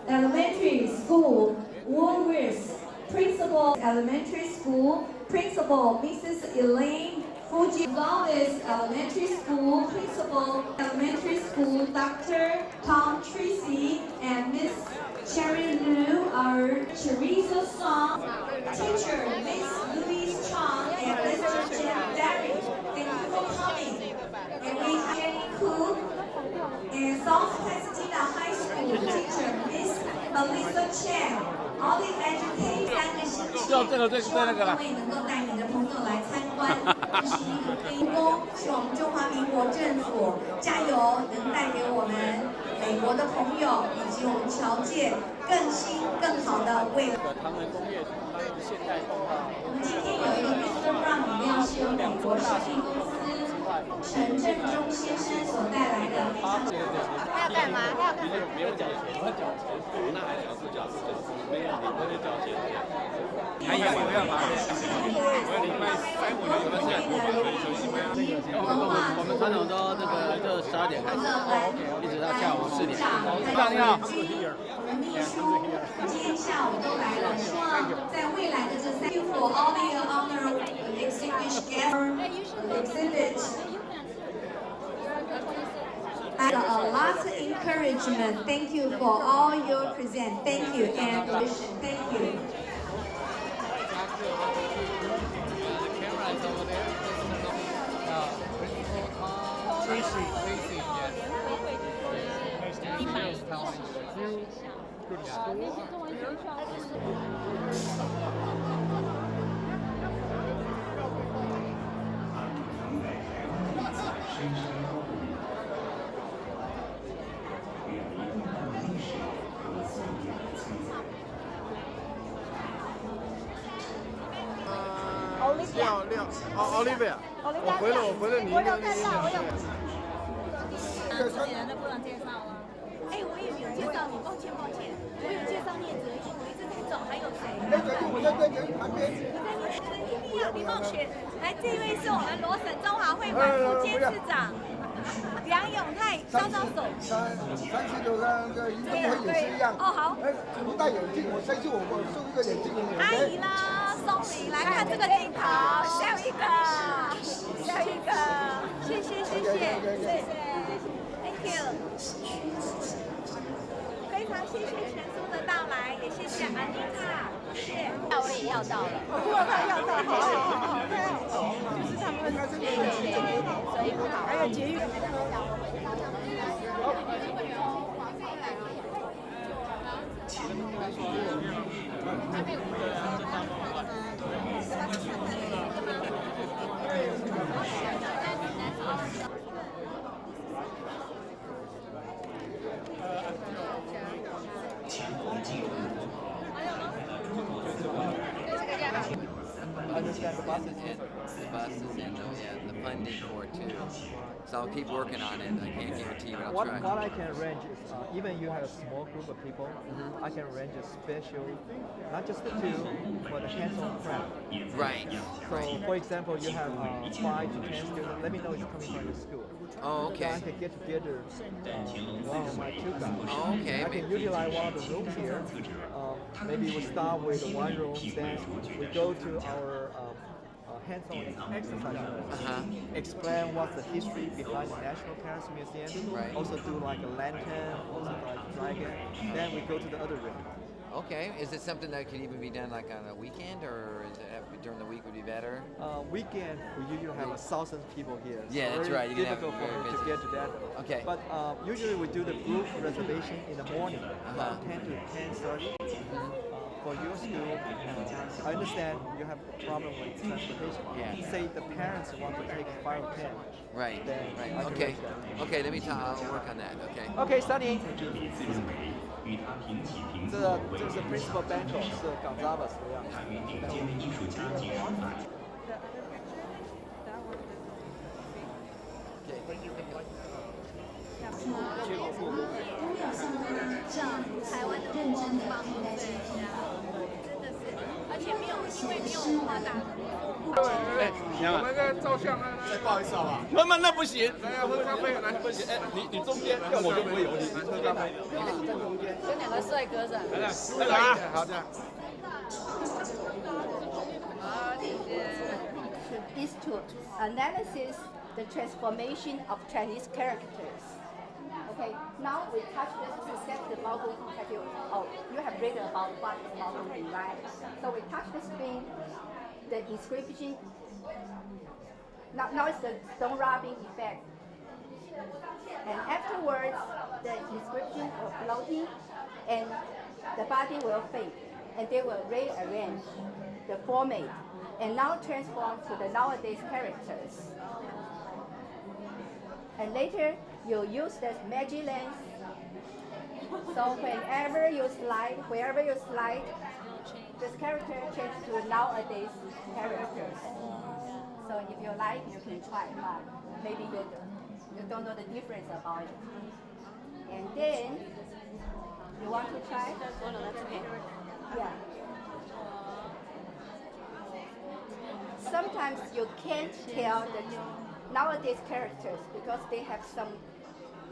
elementary school Woolworths Principal Elementary School Principal Mrs. Elaine Fuji Lawless Elementary School Principal Elementary School Dr. Tom Tracy and Miss Cherry Liu, our Teresa Song teacher Miss Louise Chong and Mr. Jim Barry. Thank you for coming. And we have Jenny Koo and South Pasadena High School teacher Miss Melissa Chen. All the educators 3个星期，希望各位能够带你的朋友来参观，这是一个非公，是我们中华民国政府加油，能带给我们美国的朋友以及我们侨界更新更好的未来。唐人工业现代化。我们今天有一个 Mr. Brown 饮料是由美国食品公司陈振中先生所带来的。他要干嘛？他要干嘛？不用缴钱，不用缴钱，那还要是缴钱，没有你不会缴钱。还有我要把我礼拜3、5、6有的是很多嘛，所以休息没有。我们传统都这个就12点开始，一直到下午4点。你好。秘书今天下午都来了，希望在未来的这3 you for all the honor distinguished guests exhibit. And a lot of encouragement. Thank you for all your present. Thank you and thank you. Tracy, yes. Nice to meet you. Good Olivia，我回了你。我有看到，我有。主持人的部长介绍了。哎，我也没有介绍你，抱歉。我有介绍聂哲英，我一直在找，还有谁？我在对着旁边。李梦雪，来，这位是我们罗省中华会馆副监事长梁永泰，招手。上次有个运动会也是一样。哦，好。不戴眼镜，我上次我送一个眼镜给你。阿姨啦，送你来看这个镜头，下一个，谢谢，Thank you。非常谢谢全叔的到来，也谢谢安妮塔，谢谢。我也要到了，要到，好，就是他们所以不好。还有捷运。Understand the bus is in, the funding for it too. So I'll keep working on it. I can't guarantee, but I'll try. What I can arrange is, even you have a small group of people, I can arrange a special, not just the two, but a hands-on prep. Right. So, for example, you have 5 to 10 students. Let me know it's coming from your school. Oh, okay. So I can get together one of my 2 guys. Oh, okay. I can utilize one of the rooms here. Maybe we start with one room, then we go to our hands-on exercise. Explain what's the history behind the National Paris Museum. Right. Also do like a lantern, also like dragon. Then we go to the other room. Okay. Is it something that could even be done like on a weekend, or is it during the week would be better? Weekend, we usually have 1,000 people here. So Yeah, that's right. It's difficult for me to get to that. Okay. But usually we do the group reservation in the morning, from 10 to 10:30. For your school, I understand you have a problem with transportation. Yeah. Say the parents want to take 5 or 10. Right. Then Right. I can Okay. arrange that. Okay. Let me talk. I'll work on that. Okay. Okay, Sunny. 这是 Principal Banco 是 Gonzalez 的样子。处，都要向他台湾的认真的看待这一批真的是，而且没有因为没有夸大。哎，我们在照相啊，不好意思好吧？那不行，来要喝咖啡，来不行，哎，你中间，要我就不会有你，喝咖啡，你在中间，跟两个帅哥是吧？来啊，好这样。Is to analyze the transformation of Chinese characters. Okay, now we touch this to set the Maogong category. Oh, you have read about what is Maogong, right? So we touch the screen, the inscription. Now it's the stone rubbing effect. And afterwards, the inscription will floating and the body will fade. And they will rearrange the format and now transform to the nowadays characters. And later, you use this magic lens. So wherever you slide, this character changes to nowadays characters. So if you like, you can try, but maybe you don't know the difference about it. And then, you want to try? Yeah. Sometimes you can't tell the nowadays characters because they have some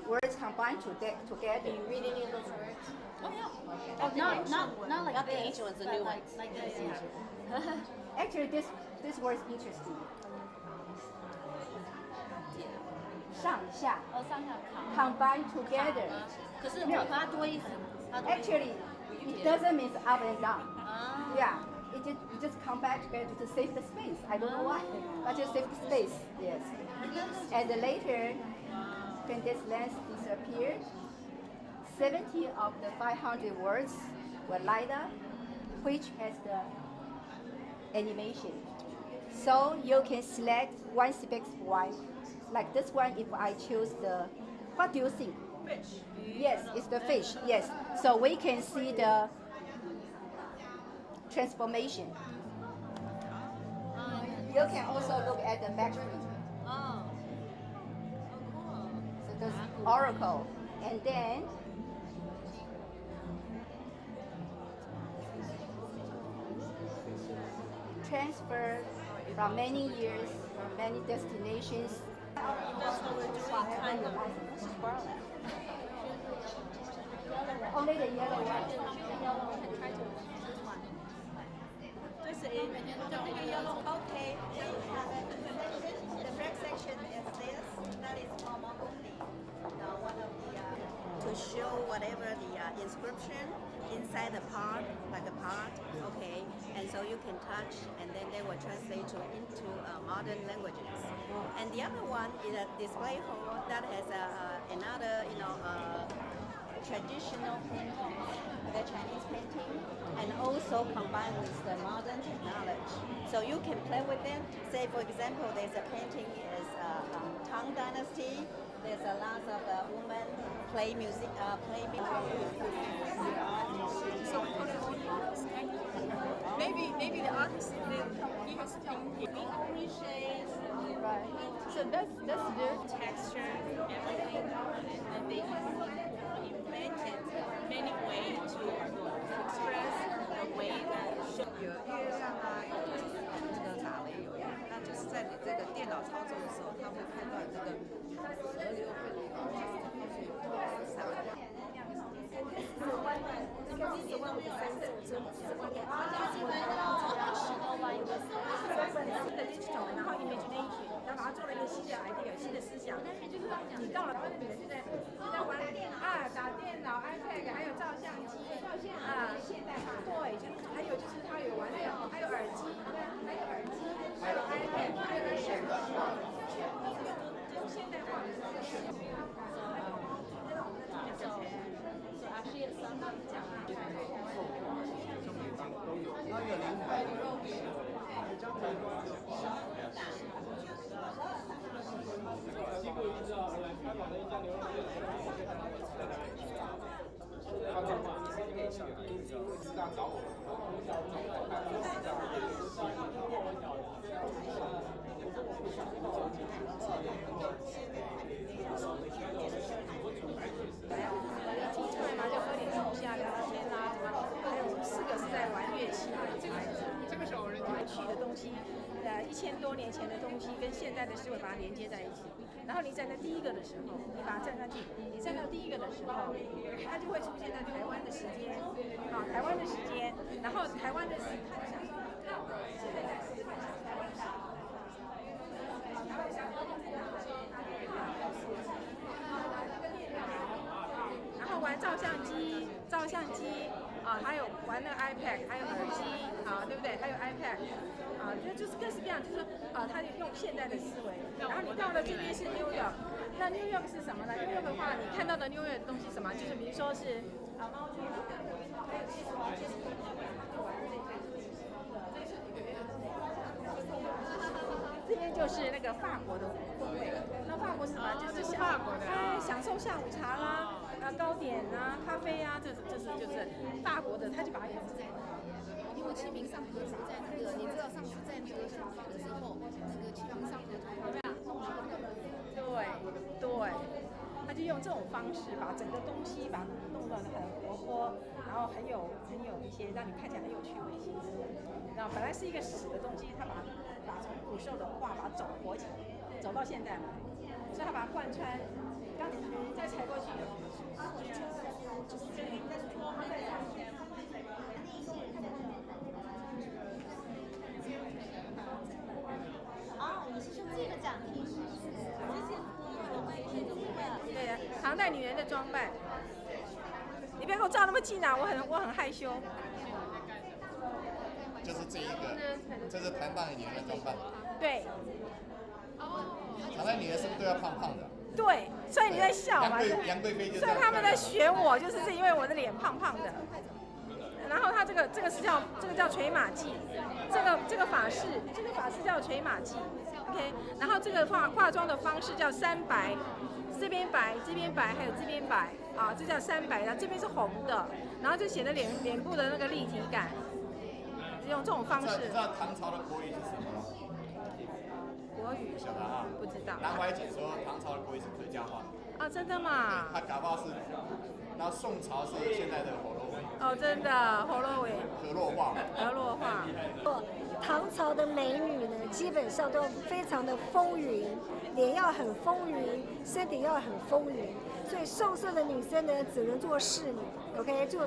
words combined together. Do you read any of those words? Oh yeah. Oh, not like the ancient ones, the new ones. Like this. Yeah. Actually, this word is interesting. 上下 combined together. 可是我把它多一横。Actually, it doesn't mean up and down. Yeah, it just come back together to save the space. I don't know why, but just save the space. Yes. And later, when this lens disappeared, 70 of the 500 words were light up, which has the animation. So you can select one specific one. Like this one, if I choose the, what do you think? Fish. Yes, it's the fish, yes. So we can see the transformation. You can also look at the back screen. Oh. So this oracle. And then, transfer from many years, from many destinations. Only the yellow one. This is the yellow. Okay. The black section is this. That is only one of the to show whatever the inscription inside the part, like a part. Okay, and so you can touch, and then they will translate into modern languages. And the other one is a display hall that has another, traditional painting, the Chinese painting, and also combined with the modern technology. So you can play with them. Say, for example, there's a painting is Tang Dynasty. There's a lot of women play music, play Maybe the artist he has painted only shades. Right. So that's very texture, everything, and they invented many ways to express the way that 有月亮啊，有这个塔雷有，那就是在你这个电脑操作的时候，它会判断这个河流会流多少，洒掉。然后 imagination， 然后把它做了一个新的 idea， 新的思想。但是就是你到了现在玩打电脑 iPad， 还有照相机现代化。对，就是还有就是它有玩那个，还有耳机，还有耳机，还有 iPad， 还有用现代化的方式。So actually, it's something. 4大找我，去的东西，1000多年前的东西跟现在的思维把它连接在一起。然后你站在第一个的时候，你把它站上去，你站到第一个的时候，它就会出现在台湾的时间，台湾的时间，然后台湾的时间，现在台湾的。然后玩照相机还有玩那个 iPad， 还有耳机对不对？还有 iPad， 就是各式各样，就是说他用现代的思维。然后你到了这边是 New York， 那 New York 是什么呢 ？New York 的话，你看到的 New York 的东西什么？就是比如说是猫圈，还有这边就是那个法国的风味。那法国是什么？就是法国的，享受下午茶啦，糕点啊，咖啡啊，这是法国的，他就把它演成这样。因为清明上河图在那个，你知道上次在那个上海的时候，那个清明上河图对，他就用这种方式把整个东西把它弄得很活泼，然后很有一些让你看起来很有趣味性。然后本来是一个死的东西，他把从古时候的画把它走活起来，走到现在来，所以他把它贯穿。刚你再踩过去，你是说这个展厅？对呀，唐代女人的装扮。你不要跟我照那么近啊，我很害羞。就是这一个，这是唐代女人的装扮。对。唐代女人是不是都要胖胖的？对，所以你在笑嘛？杨贵妃就是。所以他们在选我，就是因为我的脸胖胖的。然后他这个叫垂马髻，这个法式叫垂马髻 ，OK。然后这个化妆的方式叫3白，这边白，这边白，还有这边白这叫3白。然后这边是红的，然后就显得脸部的那个立体感，用这种方式。你知道唐朝的国语是什么吗？国语晓得啊？不知道。南怀瑾说唐朝的国语是客家话。真的吗？他搞不好是，然后宋朝是现在的河洛维。真的，河洛维。河洛话。河洛话。唐朝的美女呢，基本上都非常的丰腴，脸要很丰腴，身体要很丰腴，所以宋色的女生呢，只能做侍女 ，OK， 就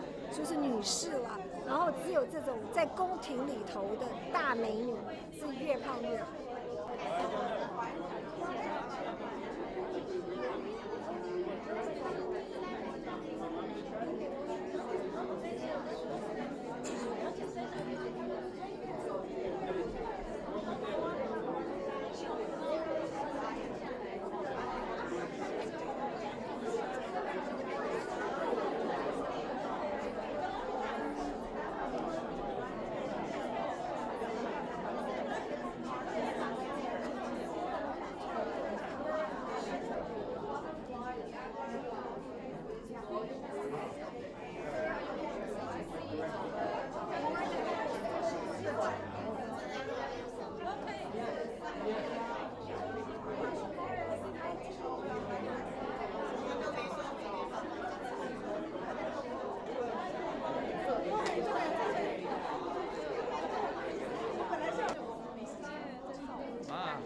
是女士了。然后只有这种在宫廷里头的大美女是越胖越好。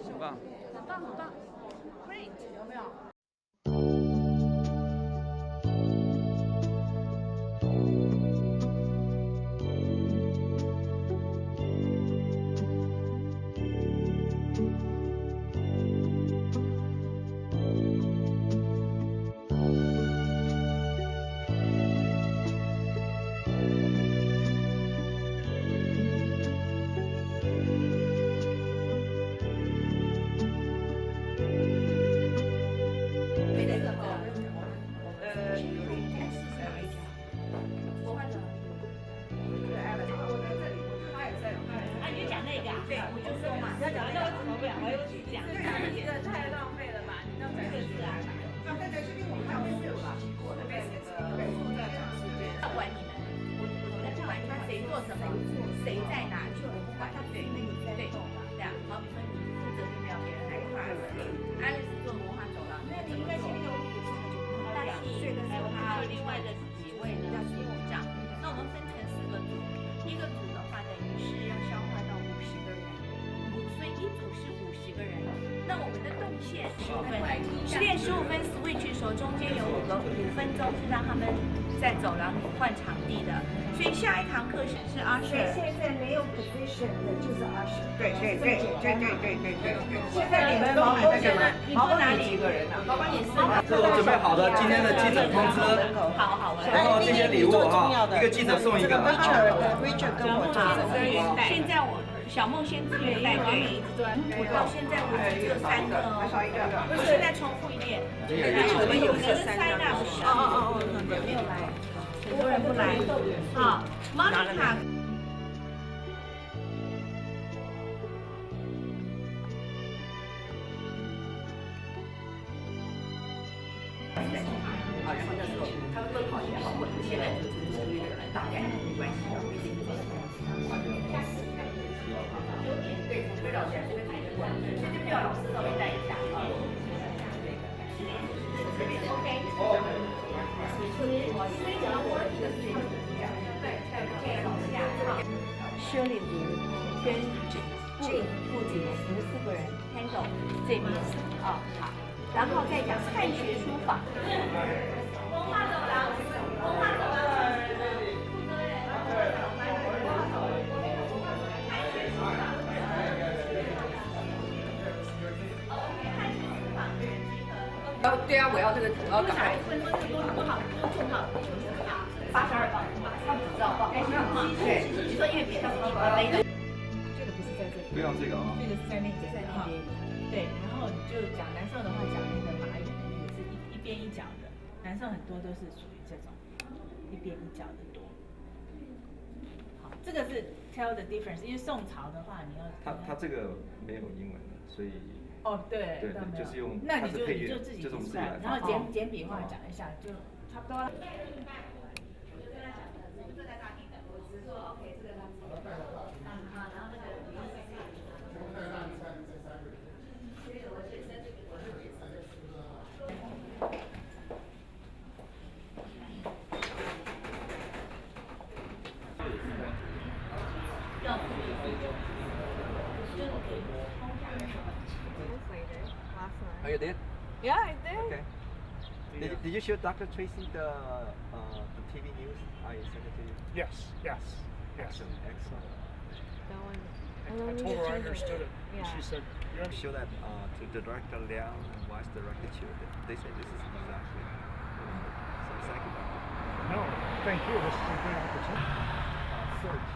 很棒，很棒，很棒 ，Great， 有没有？那我们分成4个组，一个组的话等于是要消化到50个10点15分 switch 的时候，中间有5分钟是让他们在走廊里换场地的，所以下一堂课是 usher。现在没有 position 的就是 usher。对。现在你们毛工现在毛工哪里几个人啊？毛工也是。这我准备好的今天的记者通知，好，然后这些礼物哈，一个记者送一个。Richard 跟我现在我小梦先自愿带给，我到现在为止只有3个哦，我现在重复一遍，我们有人sign up，没有来，很多人不来，好 ，Monica。然后那时候他们分好也好，或者现在就是成立的人大概没关系的，毕竟对，围绕在这个台的关系，所以就要老师稍微带一下啊。OK。所以讲到我的一个是对，往下好。Shirley 跟 Jane 父子14个人 handle 这边啊好。然后再讲汉学书法。文化走廊，文化走廊。对啊，我要这个，我要赶快。多好，82磅，他们只知道磅。对，你说因为别的地方没的。这个不是在这里。不要这个啊。这个是在那边，在那边。对，然后你就讲南宋的话，讲那个马语的那个是一边一脚的，南宋很多都是属于这种一边一脚的多。好，这个是 tell the difference， 因为宋朝的话，你要它这个没有英文的，所以哦对，就是用那你就自己就是我们自己来然后简笔画讲一下，就差不多了。Oh, you did? Yeah, I did. Okay. Did you show Dr. Tracy the TV news? I sent it to you. Yes. Excellent. I told her I understood it. Yeah. She said, You have to show that to the director Liang and vice director Chiu. They say this is exactly. So thank you, Doctor. No, thank you. This is a good opportunity. Search.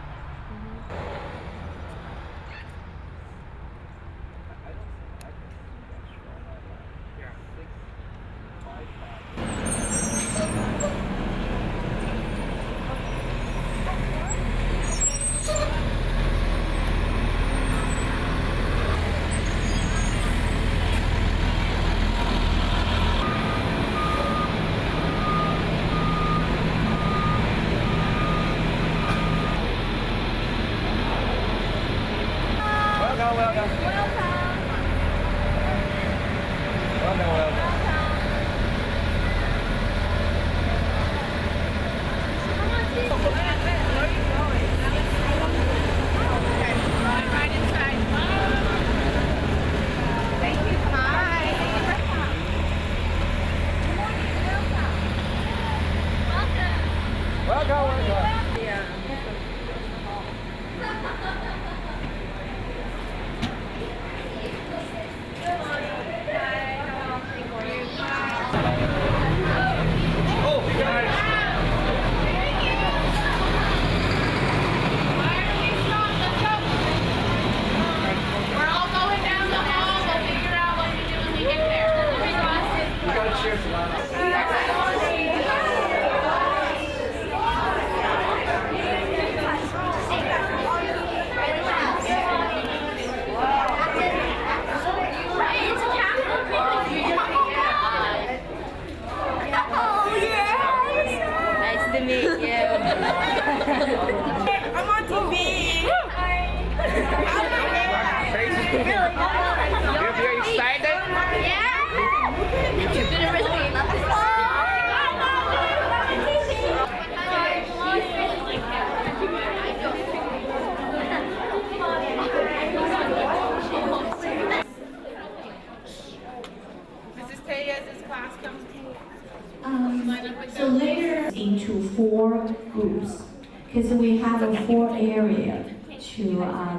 because we have a 4 area to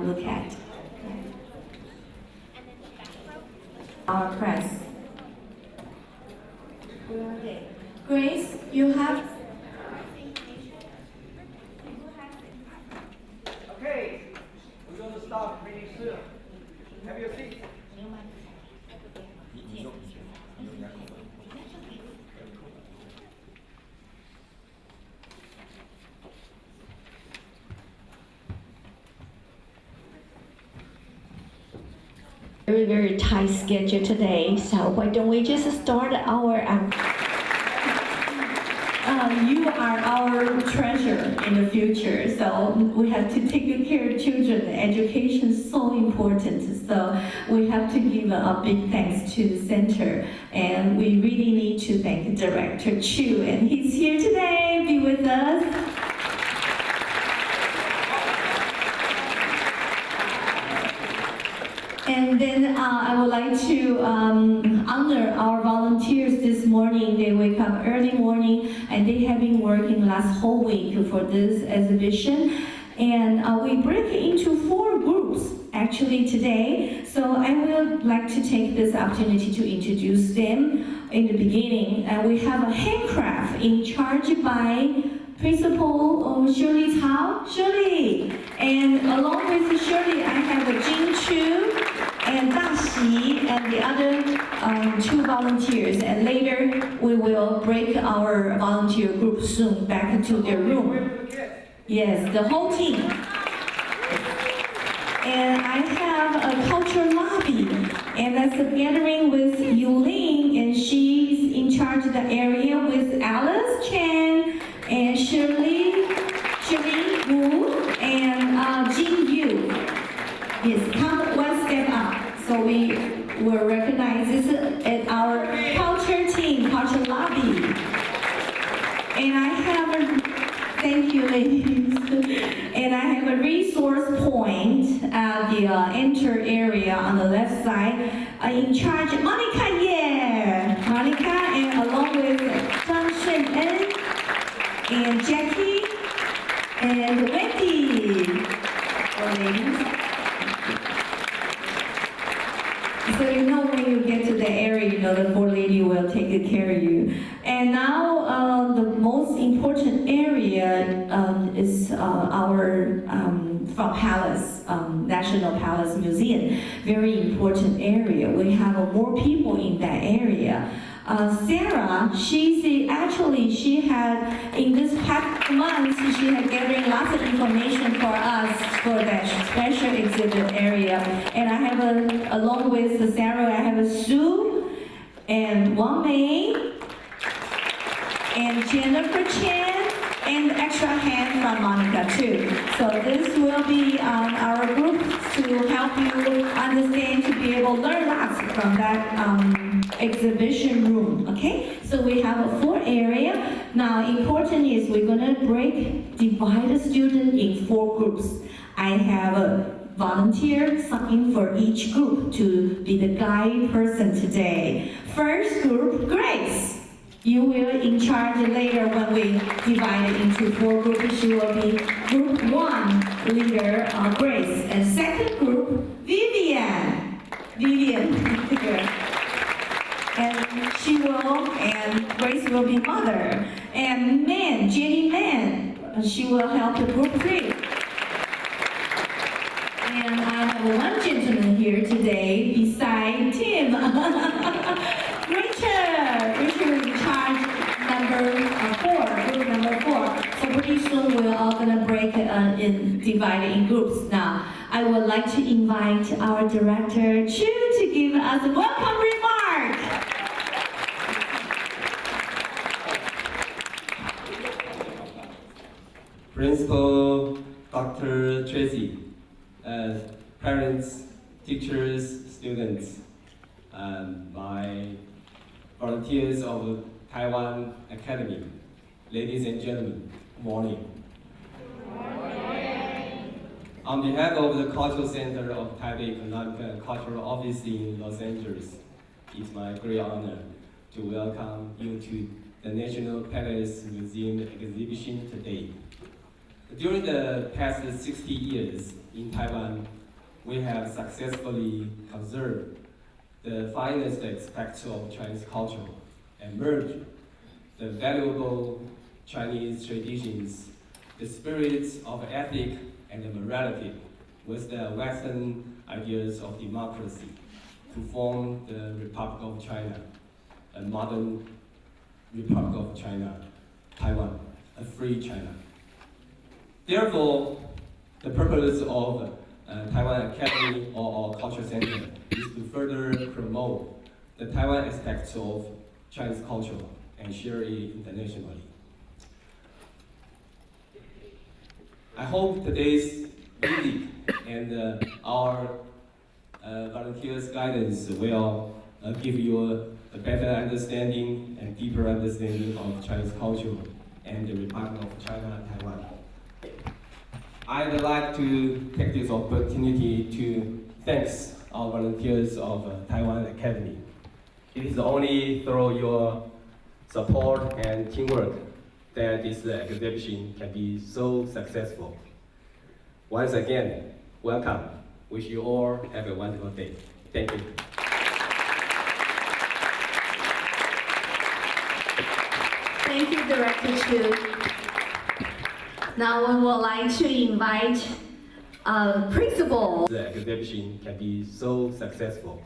look at. Our press. Where are they? Grace, you have. Okay, we're going to start pretty soon. Have your seat. Very tight schedule today, so why don't we just start our you are our treasure in the future, so we have to take good care of children. Education is so important, so we have to give a big thanks to the center, and we really need to thank Director Chu, and he's here today, be with us. And then I would like to honor our volunteers this morning. They wake up early morning and they have been working last whole week for this exhibition. And we break into 4 groups actually today. So I would like to take this opportunity to introduce them in the beginning. We have a handcraft in charge by Principal Shirley Cao. Shirley! And along with Shirley, I have Jing Chu and Da Xi and the other 2 volunteers. And later, we will break our volunteer group soon back into their room. Yes, the whole team. And I have a culture lobby. And that's a gathering with Yulin, and she's in charge of the area with Alice Chen and Shirley Wu and Jin Yu. Yes, come one step up. So we will recognize this at our culture team, culture lobby. And I have a, thank you ladies. And I have a resource point at the enter area on the left side. In charge, Monica Ye. Monica, and along with Zhang Shen-en and Jackie and Wendy. Ladies. So you know when you get to the area, you know the 4 lady will take good care of you. And now the most important area is our Frog Palace, National Palace Museum. Very important area. We have more people in that area. Sarah, she had, in this past month, she had gathering lots of information for us for that special exhibit area. And I have along with Sarah, I have Sue and Wang Mei and Jennifer Chen and extra hand from Monica too. So this will be our group to help you understand, to be able to learn lots from that exhibition room, okay? So we have a 4 area. Now, important is we're gonna divide the student in 4 groups. I have a volunteer sign for each group to be the guide person today. First group, Grace. You will in charge later when we divide it into 4 groups. She will be group 1 leader, Grace. And second group, Vivian. And she will, and Grace will be mother. And Jenny Man, she will help the group 3. And I have one gentleman here today beside Tim. Richard is in charge group number 4. So pretty soon we're all gonna divide in groups. Now, I would like to invite our director, Chu, to give us a welcome remark. Principal Dr. Tracy, parents, teachers, students, my volunteers of Taiwan Academy, ladies and gentlemen, good morning. On behalf of the Cultural Center of Taipei Economic and Cultural Office in Los Angeles, it's my great honor to welcome you to the National Palace Museum exhibition today. During the past 60 years in Taiwan, we have successfully conserved the finest aspects of Chinese culture and merged the valuable Chinese traditions, the spirits of ethic and morality with the Western ideas of democracy to form the Republic of China, a modern Republic of China, Taiwan, a free China. Therefore, the purpose of Taiwan Academy or Culture Center is to further promote the Taiwan aspects of Chinese culture and share it internationally. I hope today's music and our volunteers' guidance will give you a better understanding and deeper understanding of Chinese culture and the Republic of China and Taiwan. I'd like to take this opportunity to thank our volunteers of Taiwan Academy. It is only through your support and teamwork that this exhibition can be so successful. Once again, welcome. Wish you all have a wonderful day. Thank you. Thank you, Director Chu. Now we would like to invite Principal. The exhibition can be so successful.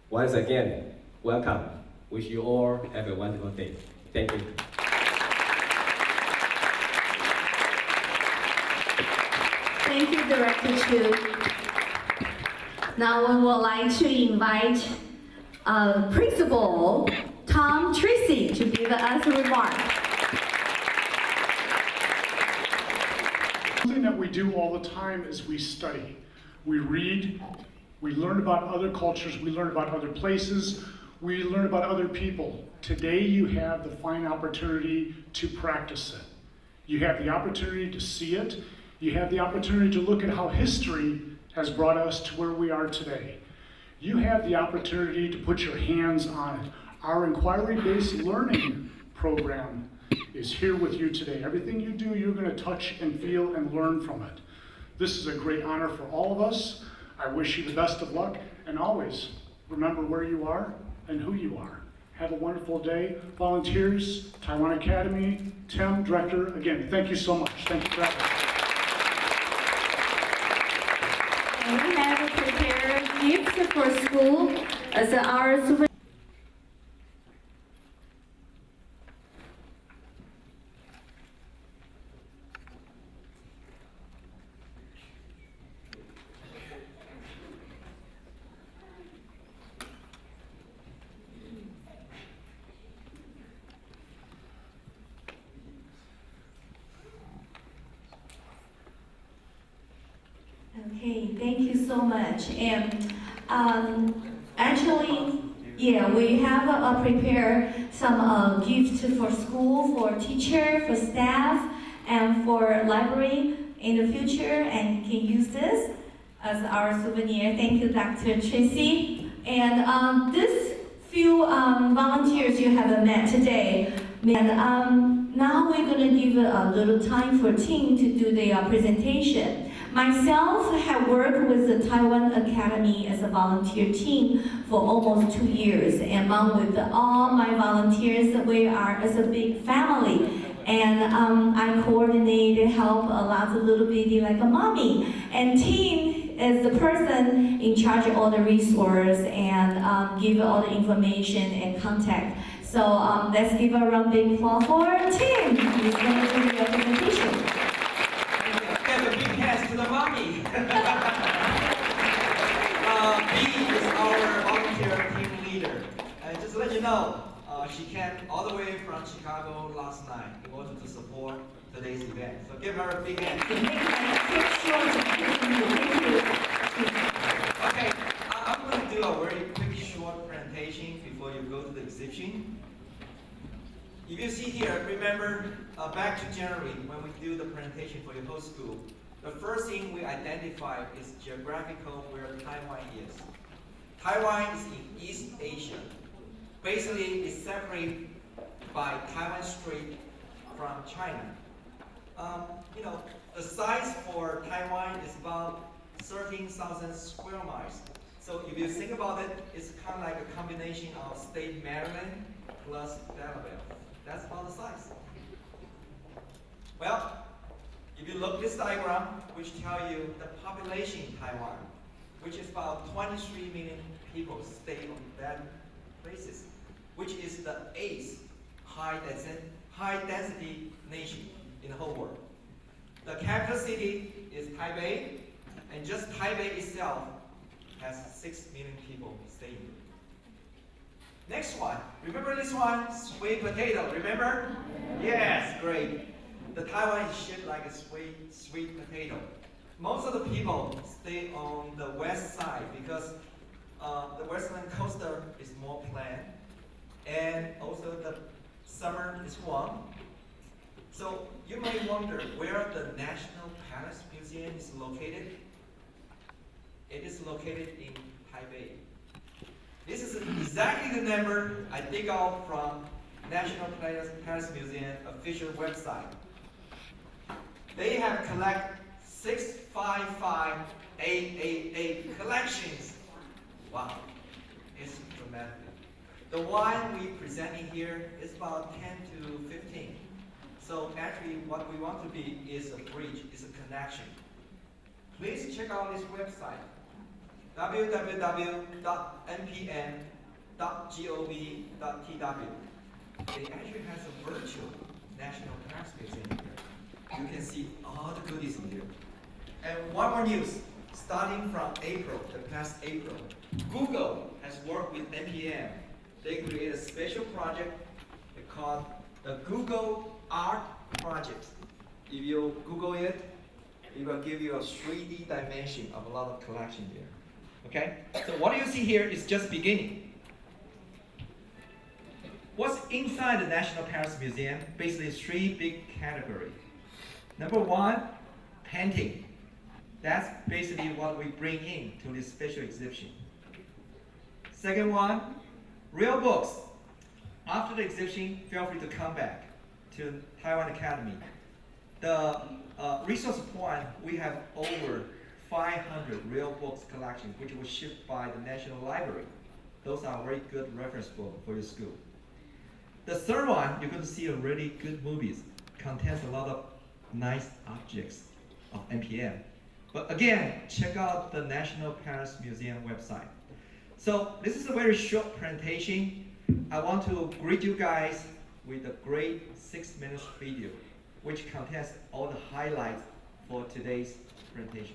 Once again, welcome. Wish you all have a wonderful day. Thank you. Thank you, Director Chu. Now we would like to invite Principal Tom Tracy to give us a remark. Something that we do all the time is we study. We read, we learn about other cultures, we learn about other places, we learn about other people. Today you have the fine opportunity to practice it. You have the opportunity to see it. You have the opportunity to look at how history has brought us to where we are today. You have the opportunity to put your hands on it. Our inquiry-based learning program is here with you today. Everything you do, you're going to touch and feel and learn from it. This is a great honor for all of us. I wish you the best of luck, and always remember where you are and who you are. Have a wonderful day. Volunteers, Taiwan Academy, Tim, Director, again, thank you so much. Thank you for having us. And we have prepared gifts for school as our souvenir. Okay, thank you so much. And actually, yeah, we have prepared some gifts for school, for teacher, for staff, and for library in the future, and you can use this as our souvenir. Thank you, Dr. Tracy. And this few volunteers you have met today, and now we're going to give a little time for Tim to do the presentation. Myself have worked with the Taiwan Academy as a volunteer team for almost 2 years. Among with all my volunteers, we are as a big family. And I coordinate, help a lot of little bitty like a mommy. And Tim is the person in charge of all the resources and give all the information and contact. So let's give a round big applause for Tim. He's going to do the presentation. Give a big hands to the mommy. B is our volunteer team leader. Just to let you know, she came all the way from Chicago last night in order to support today's event. So give her a big hand. Okay, I'm going to do a very quick short presentation before you go to the exhibition. If you see here, remember back to January when we do the presentation for your whole school, the first thing we identify is geographical where Taiwan is. Taiwan is in East Asia. Basically, it's separated by Taiwan Strait from China. You know, the size for Taiwan is about 13,000 square miles. So if you think about it, it's kind of like a combination of state Maryland plus Delaware. That's about the size. Well, if you look at this diagram, which tells you the population in Taiwan, which is about 23 million people stay on that places, which is the 8th high density nation in the whole world. The capital city is Taipei, and just Taipei itself has 6 million people staying there. Next one, remember this one? Sweet potato, remember? Yes, great. The Taiwan is shaped like a sweet potato. Most of the people stay on the west side because the western coastal is more plain, and also the summer is warm. So you may wonder where the National Palace Museum is located. It is located in Taipei. This is exactly the number I dig out from National Palace Museum official website. They have collected 655,888 collections. Wow, it's dramatic. The one we presenting here is about 10 to 15. So actually what we want to be is a bridge, is a connection. Please check out this website, www.npm.gov.tw. It actually has a virtual National Palace Museum here. You can see all the goodies in here. And one more news, starting from April, the past April, Google has worked with NPM. They created a special project called the Google Art Project. If you Google it, it will give you a 3D dimension of a lot of collection there. Okay? So what you see here is just beginning. What's inside the National Palace Museum? Basically 3 big categories. Number 1, painting. That's basically what we bring in to this special exhibition. Second one, real books. After the exhibition, feel free to come back to Taiwan Academy. The resource point, we have over 500 real books collection, which was shipped by the National Library. Those are very good reference books for your school. The third one, you're going to see a really good movies. Contains a lot of nice objects of NPM. But again, check out the National Palace Museum website. So this is a very short presentation. I want to greet you guys with a great 6-minute video, which contains all the highlights for today's presentation.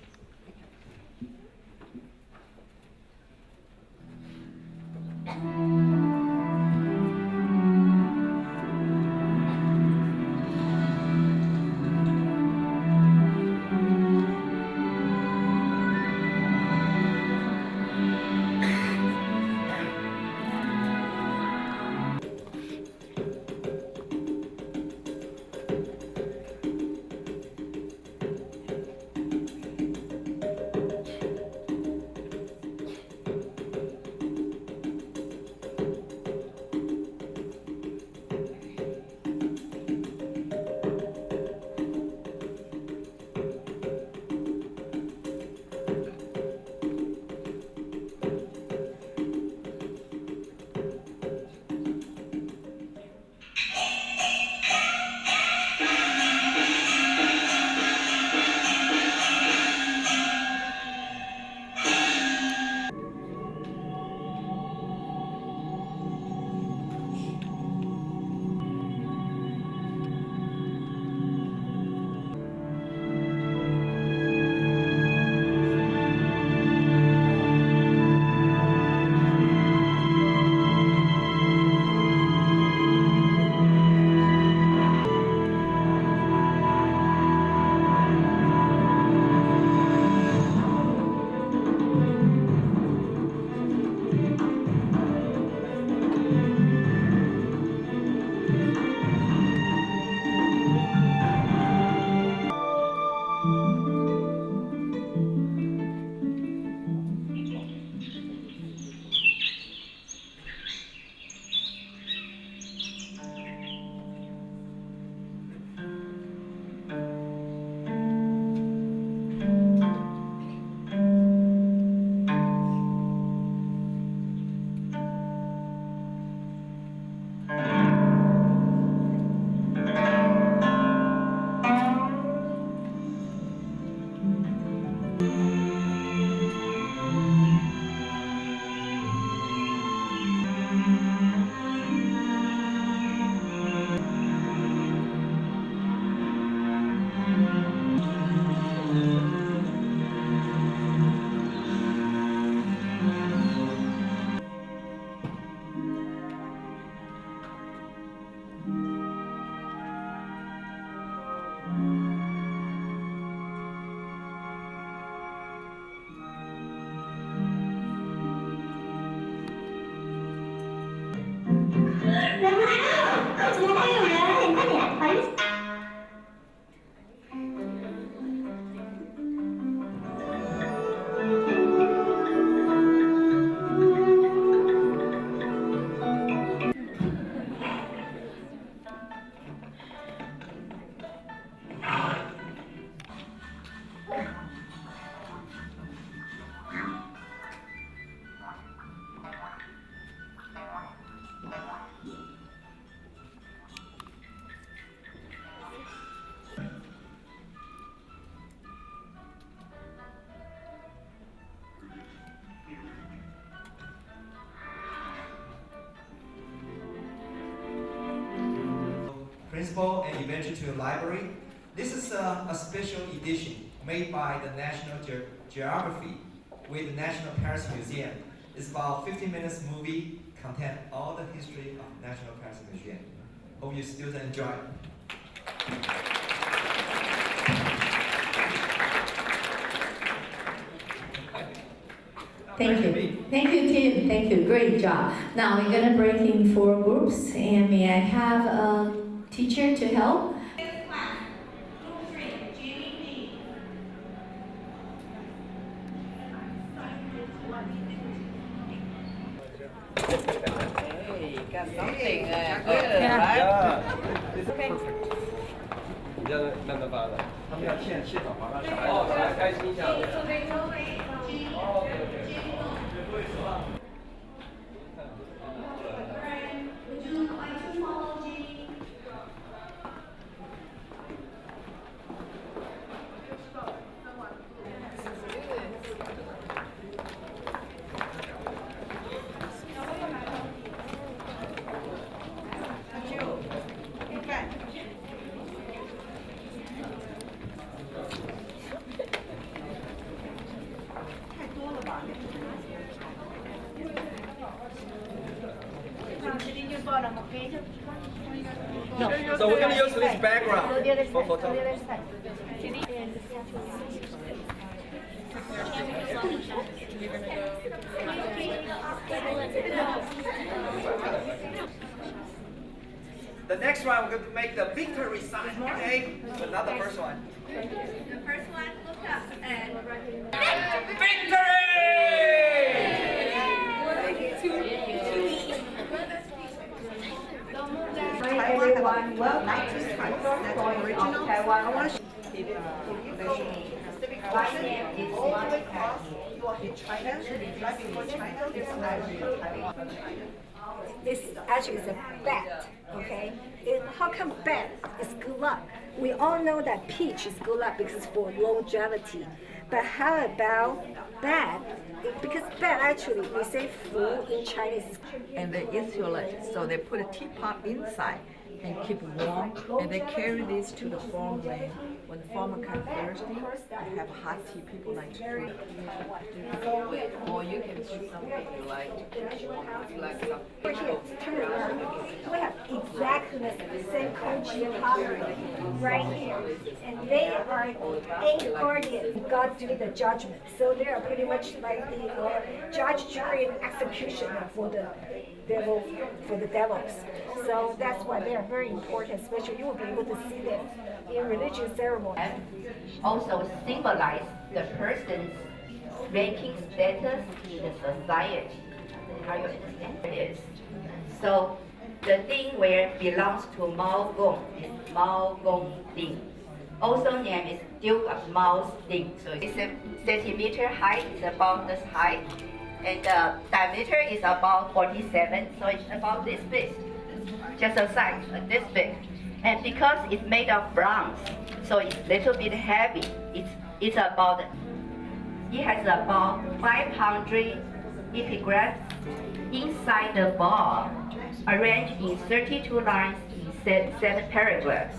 principal and eventually to the library. This is a special edition made by the National Geography with the National Paris Museum. It's about 15 minutes movie, contain all the history of National Paris Museum. Hope you students enjoy. Thank you. Thank you, Tim. Thank you. Great job. Now we're going to break in 4 groups, and may I have a teacher to help? Hey, got something. Perfect. 你这样慢慢发的，他们要现场发，让小孩子大家开心一下。No. So we're going to use this background for photo. The next one, we're going to make the victory sign, okay? So not the first one. The first one, look up and Hi everyone, welcome to Taiwan. My name is Monica. This actually is a bat, okay? How come bat is good luck? We all know that peach is good luck because for longevity. But how about bat? Because bat actually, we say fu in Chinese. And they insulate, so they put a teapot inside and keep it warm, and they carry this to the farmland. When the farmer comes thirsty, they have hot tea. People like to drink. Or you can choose something you like. You like something. We're here, turn around. We have exactly the same Koji pottery right here. And they are 8 guardians. God do the judgment. So they are pretty much like the judge, jury, and executioner for the devils. So that's why they are very important, especially you will be able to see them in religious ceremony. Also symbolize the person's ranking status in the society. How you understand this? So the thing where belongs to Mao Gong is Mao Gong Ding. Also named is Duke of Mao's Ding. So it's a centimeter height, it's about this height. And the diameter is about 47, so it's about this big. Just a size, this big. And because it's made of bronze, so it's a little bit heavy. It has about 500 epigraphs inside the ball, arranged in 32 lines in 7 paragraphs.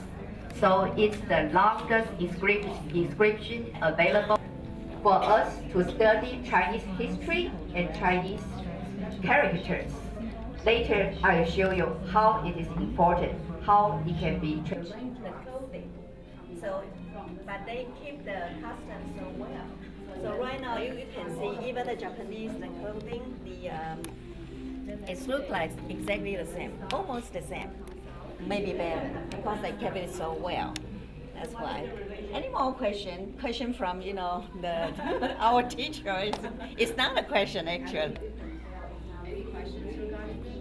So it's the longest inscription available for us to study Chinese history and Chinese characters. Later, I will show you how it is important, how it can be changed. the clothing. So, but they keep the custom so well. So right now you can see even the Japanese the clothing, it looks like exactly the same, almost the same, maybe better because they kept it so well. That's why. Any more question? Question from our teacher? It's not a question actually. Any questions regarding this?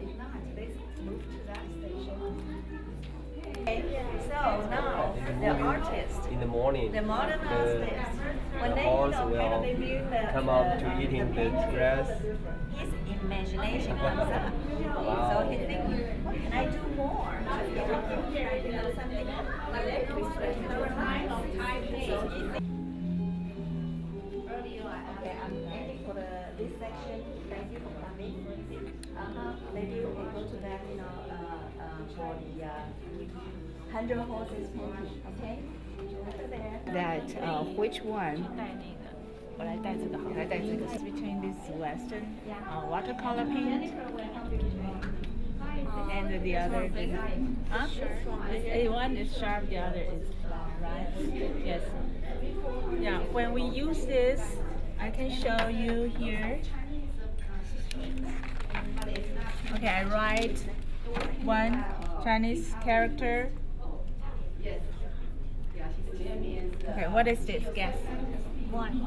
If not, let's move to that station. Okay, so now the artist, In the morning, the modern artist, when they horse kind of they will build the come up to eating the grass. his imagination comes up. So he thinks, what can I do more? Can I do something with the current mind? So he thinks. Okay, I'm ending for this section. Thank you for coming. Maybe you can go to that, for the 100 horses painting. Okay. That which one? Between this Western watercolor paint and the other, one is sharp, the other is right. Yes. Yeah. When we use this, I can show you here. Okay, I write one Chinese character. Okay, what is this? Guess. One.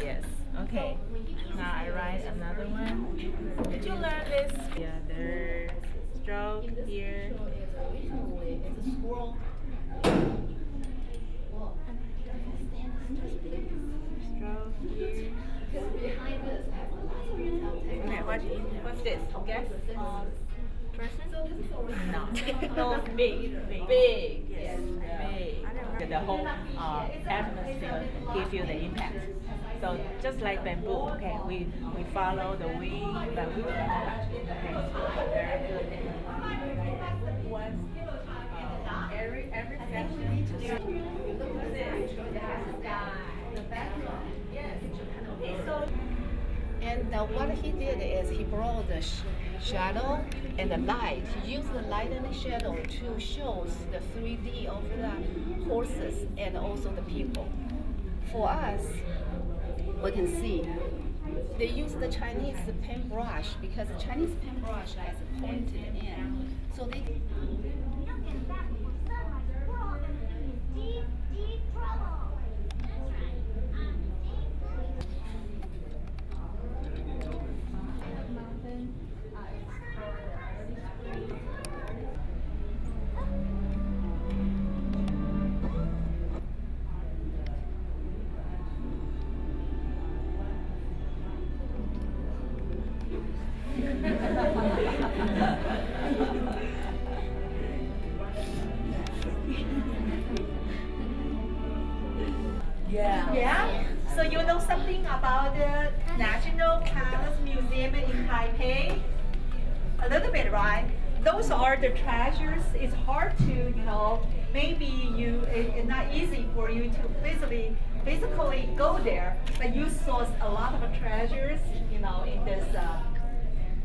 Yes. Okay. Now I write another one. Did you learn this? The other stroke here. It's a squirrel. Stroke here. Okay, what's this? Guess. Person? No. Big. Yes. Big. The whole atmosphere gives you the impact. So just like bamboo, okay, we follow the wind, but we will not touch. Okay, very good. Every section. And what he did is he brought the shadow and the light. He used the light and the shadow to show the 3D of the horses and also the people. For us, we can see they use the Chinese paintbrush because the Chinese paintbrush has a pointed end. So they Yeah. So you know something about the National Palace Museum in Taipei? A little bit, right? Those are the treasures. It's hard to, maybe it's not easy for you to physically go there, but you saw a lot of treasures, in this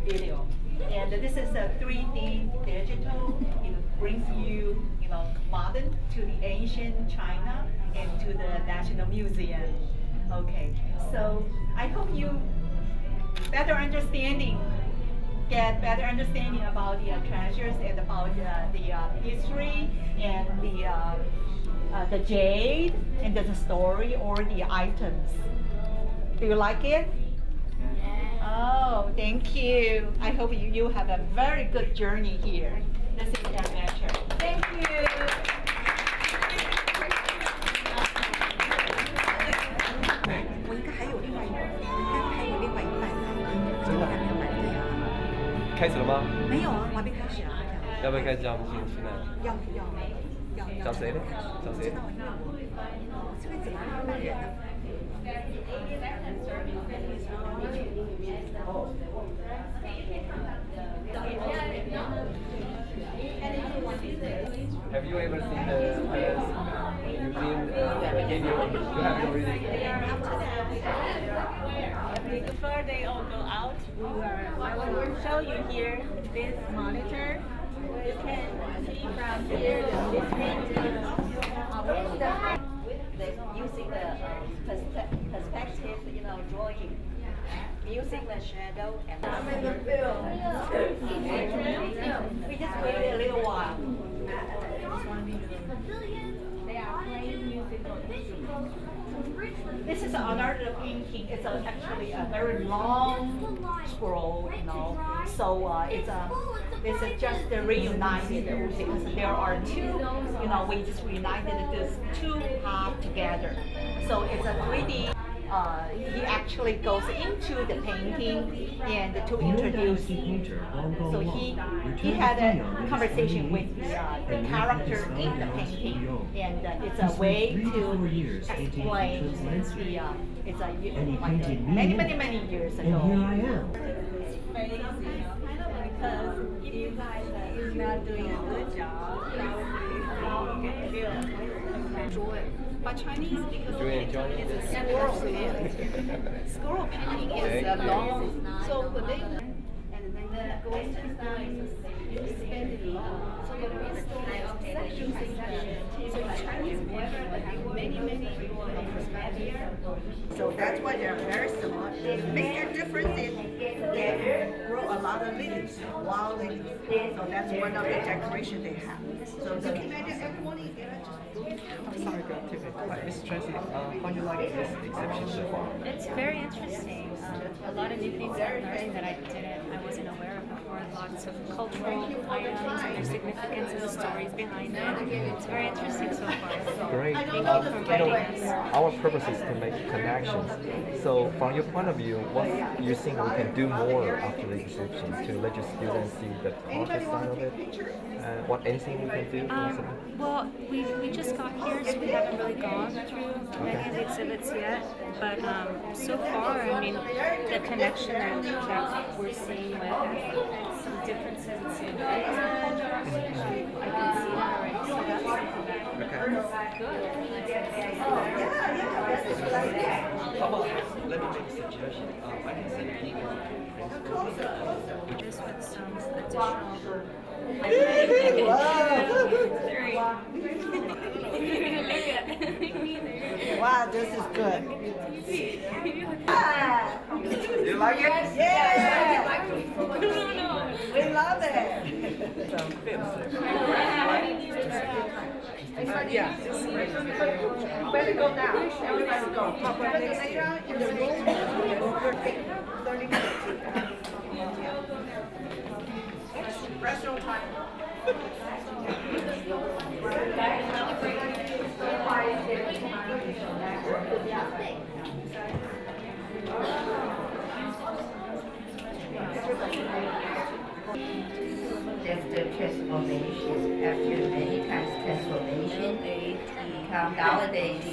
video. And this is a 3D digital. It brings you, modern to the ancient China and to the National Museum. Okay, so I hope you get better understanding about the treasures and about the history and the jade and the story or the items. Do you like it? Oh, thank you. I hope you have a very good journey here. This is the adventure. Thank you. 我应该还有另外一半，真的还没有买对啊。开始了吗？没有啊，我还没开始啊。要不要开始讲我们现在？要。找谁呢？找谁？这边怎么还没人呢？ Have you ever seen the museum video? You haven't already. Before they all go out, I will show you here this monitor. You can see from here this painting. Using the perspective, drawing, using the shadow and we just waited a little while. They are playing musical instruments. This is another painting. It's actually a very long scroll, So it's just reunited because there are two. We just reunited this two half together. So it's a 3D. He actually goes into the painting and to introduce. So he had a conversation with the character in the painting, and it's a way to explain it's many years ago. It's crazy, because you guys not doing a good job. Enjoy. But Chinese, because it's a squirrel. Squirrel painting is long. So when they and then the Western style is expanded long. So the Western sections in that. So Chinese people have many perspectives. So that's why they're very similar. The major difference is they grow a lot of lilies, wild lilies. So that's one of the decorations they have. So you can imagine every morning they are just. I'm sorry to interrupt. Mrs. Tracy, how do you like this exhibition so far? It's very interesting. A lot of new things I'm learning that I wasn't aware of before. Lots of cultural items and their significance and the stories behind it. It's very interesting so far. Great. Thank you for inviting us. Our purpose is to make connections. So from your point of view, what you think we can do more after the exhibition to let your students see the project side of it? What anything we can do? Well, we just got here, so we haven't really gone through many of the exhibits yet. But so far, I mean, the connection that we're seeing with some differences in I can see that already. So that's How about, let me make a suggestion. I can send an email. Just with some Wow, this is good. You like it? Yeah! We love it. Yeah. Better go now. Everybody go. Pop up next year. In the room. 30 minutes. Restaurant time. That's the transformation. After many times transformation, they become nowadays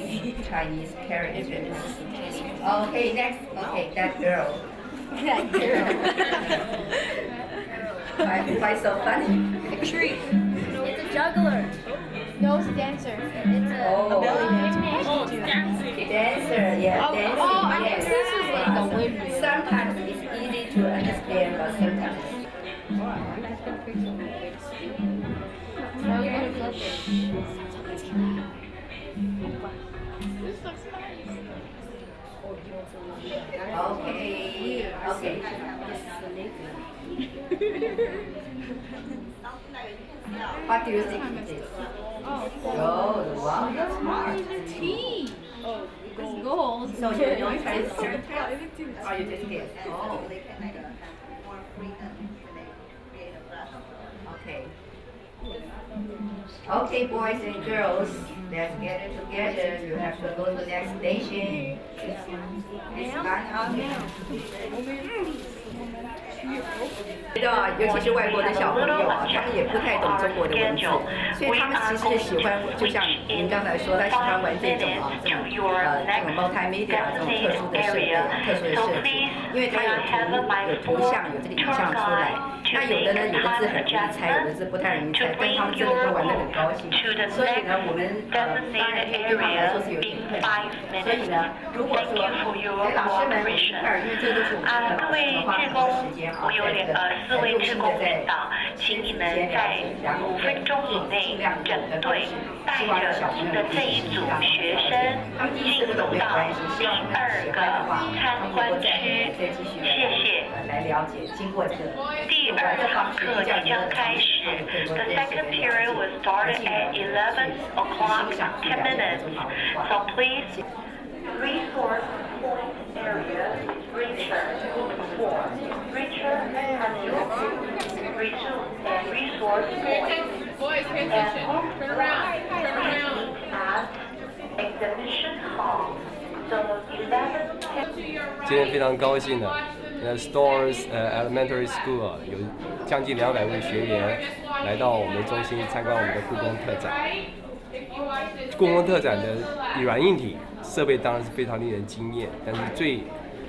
Chinese characters. Okay, next. Okay, that girl. That girl. Why so funny? A tree. It's a juggler. No, it's a dancer. It's a belly dancer. Oh, dancer, yeah, dancer. I guess this was like a windmill. Sometimes it's easy to understand, but sometimes. Okay, okay. What do you think of this? Oh, wow, that's smart. Tea. Oh, it's gold. So you don't try to serve it? Or you just guess? Oh. Okay. Okay, boys and girls, let's get it together. You have to go to the next station. It's fine out now. 知道，尤其是外国的小朋友啊，他们也不太懂中国的文字，所以他们其实喜欢，就像您刚才说，他喜欢玩这种这种multimedia 这种特殊的设备啊，特殊的设计，因为它有图像，有这个影像出来。那有的呢，有的字很容易猜，有的字不太容易猜，但他们真的都玩得很高兴。所以呢，我们当然对他们来说是有点困难。所以呢，如果说老师们一块儿，因为这都是我们的花很多时间啊。我有4位志工领导，请你们在5分钟以内整队带着您的这一组学生进入到第2个参观区。谢谢。来了解，经过这个。第2堂课即将开始。The second period will start at 11 o'clock, 10 minutes. So please, resource point area, research, 4. Return and resume and resource point. Boys, pay attention. Turn around. Turn around. At exhibition hall. So 11. 今天非常高兴的，Stores Elementary School 有将近200位学员来到我们中心参观我们的故宫特展。故宫特展的软硬体设备当然是非常令人惊艳，但是最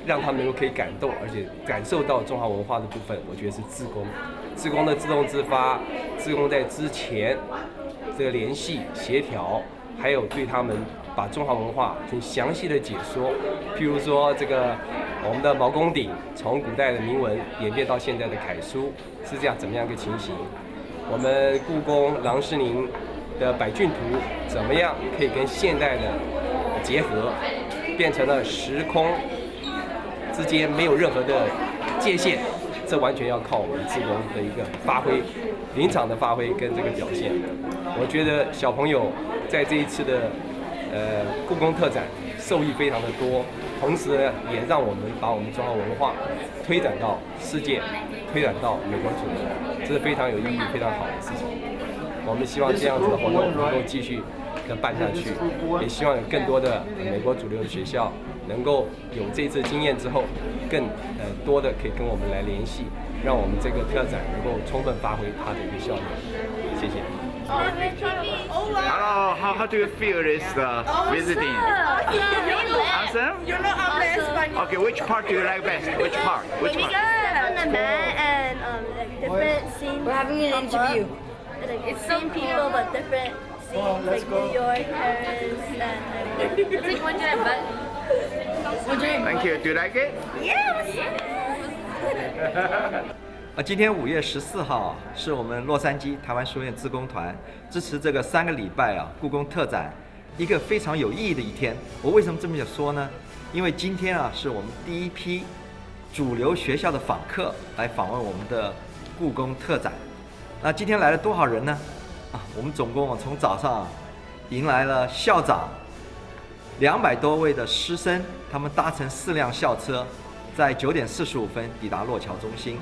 让他们能够可以感动，而且感受到中华文化的部分，我觉得是志工。志工的自动自发，志工在之前这个联系协调，还有对他们把中华文化很详细的解说，譬如说这个我们的毛公鼎从古代的铭文演变到现在的楷书是这样怎么样一个情形，我们故宫郎世宁的百骏图怎么样可以跟现代的结合，变成了时空之间没有任何的界限，这完全要靠我们志工的一个发挥，临场的发挥跟这个表现。我觉得小朋友在这一次的故宫特展受益非常的多，同时呢也让我们把我们中华文化推展到世界，推展到美国主流，这是非常有意义、非常好的事情。我们希望这样子的活动能够继续的办下去，也希望有更多的美国主流的学校能够有这次经验之后，更多的可以跟我们来联系，让我们这个特展能够充分发挥它的一个效果。谢谢。Hello, how do you feel this visiting? Awesome? You know how best. Okay, which part do you like best? Which part? Which part? The band and different scenes. We're having an interview. It's same people but different scenes, like New York, Paris, and it's like one dream, but one dream. Thank you. Do you like it? Yes. 今天5月14号是我们洛杉矶台湾书院志工团支持这个3个礼拜故宫特展一个非常有意义的一天。我为什么这么说呢？因为今天是我们第一批主流学校的访客来访问我们的故宫特展。那今天来了多少人呢？我们总共从早上迎来了校长200多位的师生，他们搭乘4辆校车，在9点45分抵达洛桥中心。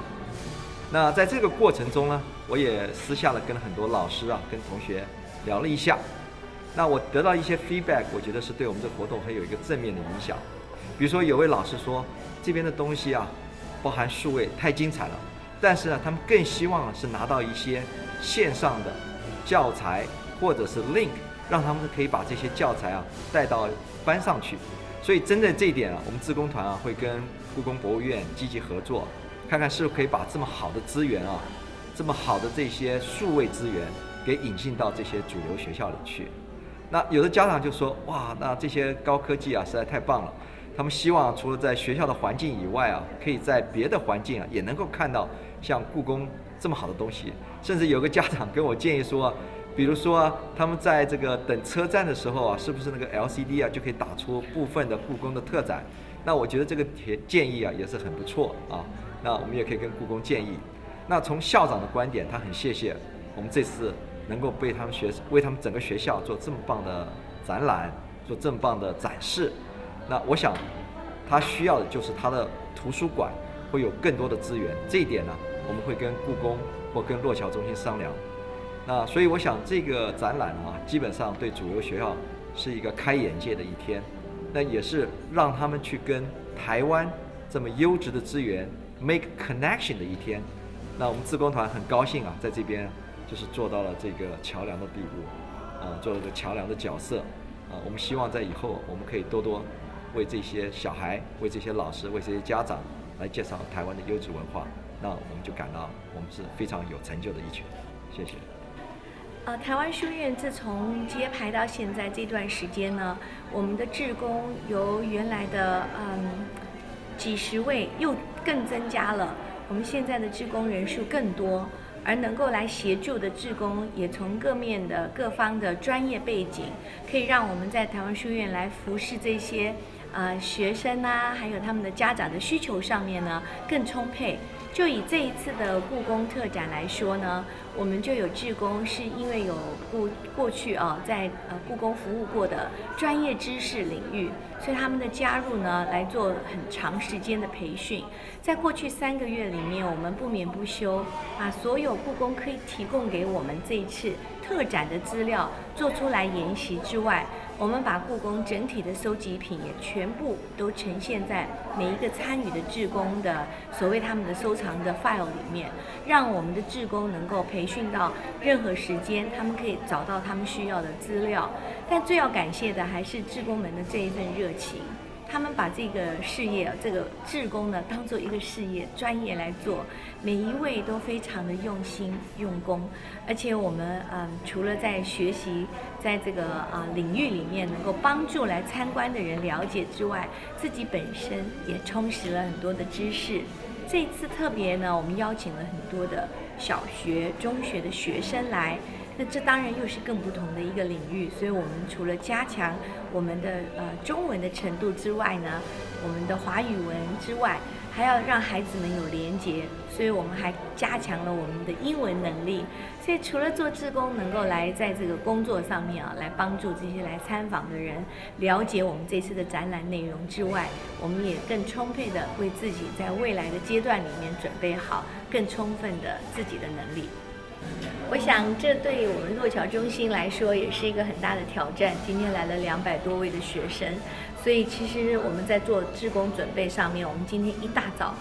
那在这个过程中呢，我也私下的跟很多老师跟同学聊了一下。那我得到一些 feedback， 我觉得是对我们这个活动会有一个正面的影响。比如说有位老师说，这边的东西包含数位太精彩了，但是呢，他们更希望是拿到一些线上的教材或者是 link， 让他们可以把这些教材带到班上去。所以针对这一点我们志工团会跟故宫博物院积极合作，看看是不是可以把这么好的资源这么好的这些数位资源给引进到这些主流学校里去。那有的家长就说，哇，那这些高科技实在太棒了，他们希望除了在学校的环境以外可以在别的环境也能够看到像故宫这么好的东西。甚至有个家长跟我建议说，比如说他们在这个等车站的时候是不是那个 LCD 就可以打出部分的故宫的特展。那我觉得这个建议也是很不错那我们也可以跟故宫建议。那从校长的观点，他很谢谢我们这次能够为他们整个学校做这么棒的展览，做这么棒的展示。那我想他需要的就是他的图书馆会有更多的资源，这一点呢，我们会跟故宫或跟洛桥中心商量。那所以我想这个展览基本上对主流学校是一个开眼界的一天，那也是让他们去跟台湾这么优质的资源 make connection 的一天。那我们志工团很高兴在这边就是做到了这个桥梁的地步，做了个桥梁的角色。我们希望在以后我们可以多多为这些小孩、为这些老师、为这些家长来介绍台湾的优质文化。那我们就感到我们是非常有成就的一群。谢谢。台湾书院自从揭牌到现在这段时间呢，我们的志工由原来的几十位又更增加了，我们现在的志工人数更多，而能够来协助的志工也从各方的专业背景，可以让我们在台湾书院来服侍这些学生还有他们的家长的需求上面呢更充沛。就以这一次的故宫特展来说呢，我们就有志工是因为有过去在故宫服务过的专业知识领域，所以他们的加入呢来做很长时间的培训。在过去3个月里面，我们不眠不休，把所有故宫可以提供给我们这一次特展的资料做出来研习之外，我们把故宫整体的收集品也全部都呈现在每一个参与的志工的所谓他们的收藏的 file 里面，让我们的志工能够培训到任何时间他们可以找到他们需要的资料。但最要感谢的还是志工们的这一份热情，他们把这个事业，这个志工呢，当做一个事业专业来做，每一位都非常的用心用功，而且我们除了在学习，在这个领域里面能够帮助来参观的人了解之外，自己本身也充实了很多的知识。这一次特别呢，我们邀请了很多的小学、中学的学生来。那这当然又是更不同的一个领域，所以我们除了加强我们的中文的程度之外呢，我们的华语文之外，还要让孩子们有连结，所以我们还加强了我们的英文能力。所以除了做志工能够来在这个工作上面来帮助这些来参访的人了解我们这次的展览内容之外，我们也更充沛的为自己在未来的阶段里面准备好更充分的自己的能力。我想这对于我们洛侨中心来说也是一个很大的挑战。今天来了200多位的学生，所以其实我们在做志工准备上面，我们今天一大早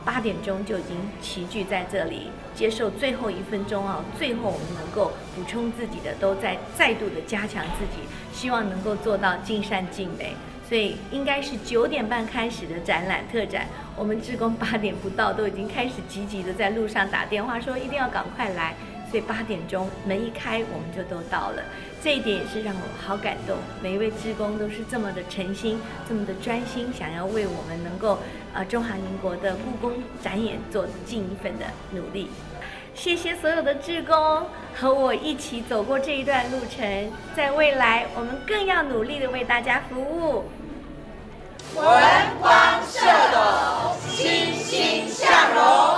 8点钟就已经齐聚在这里，接受最后1分钟最后我们能够补充自己的，都再度的加强自己，希望能够做到尽善尽美。所以应该是9点半开始的展览特展，我们志工8点不到都已经开始积极的在路上打电话说一定要赶快来，所以8点钟门一开我们就都到了。这一点也是让我好感动，每一位志工都是这么的诚心，这么的专心，想要为我们能够中华民国的故宫展演做尽一份的努力。谢谢所有的志工和我一起走过这一段路程，在未来我们更要努力的为大家服务。文光社斗，欣欣向荣。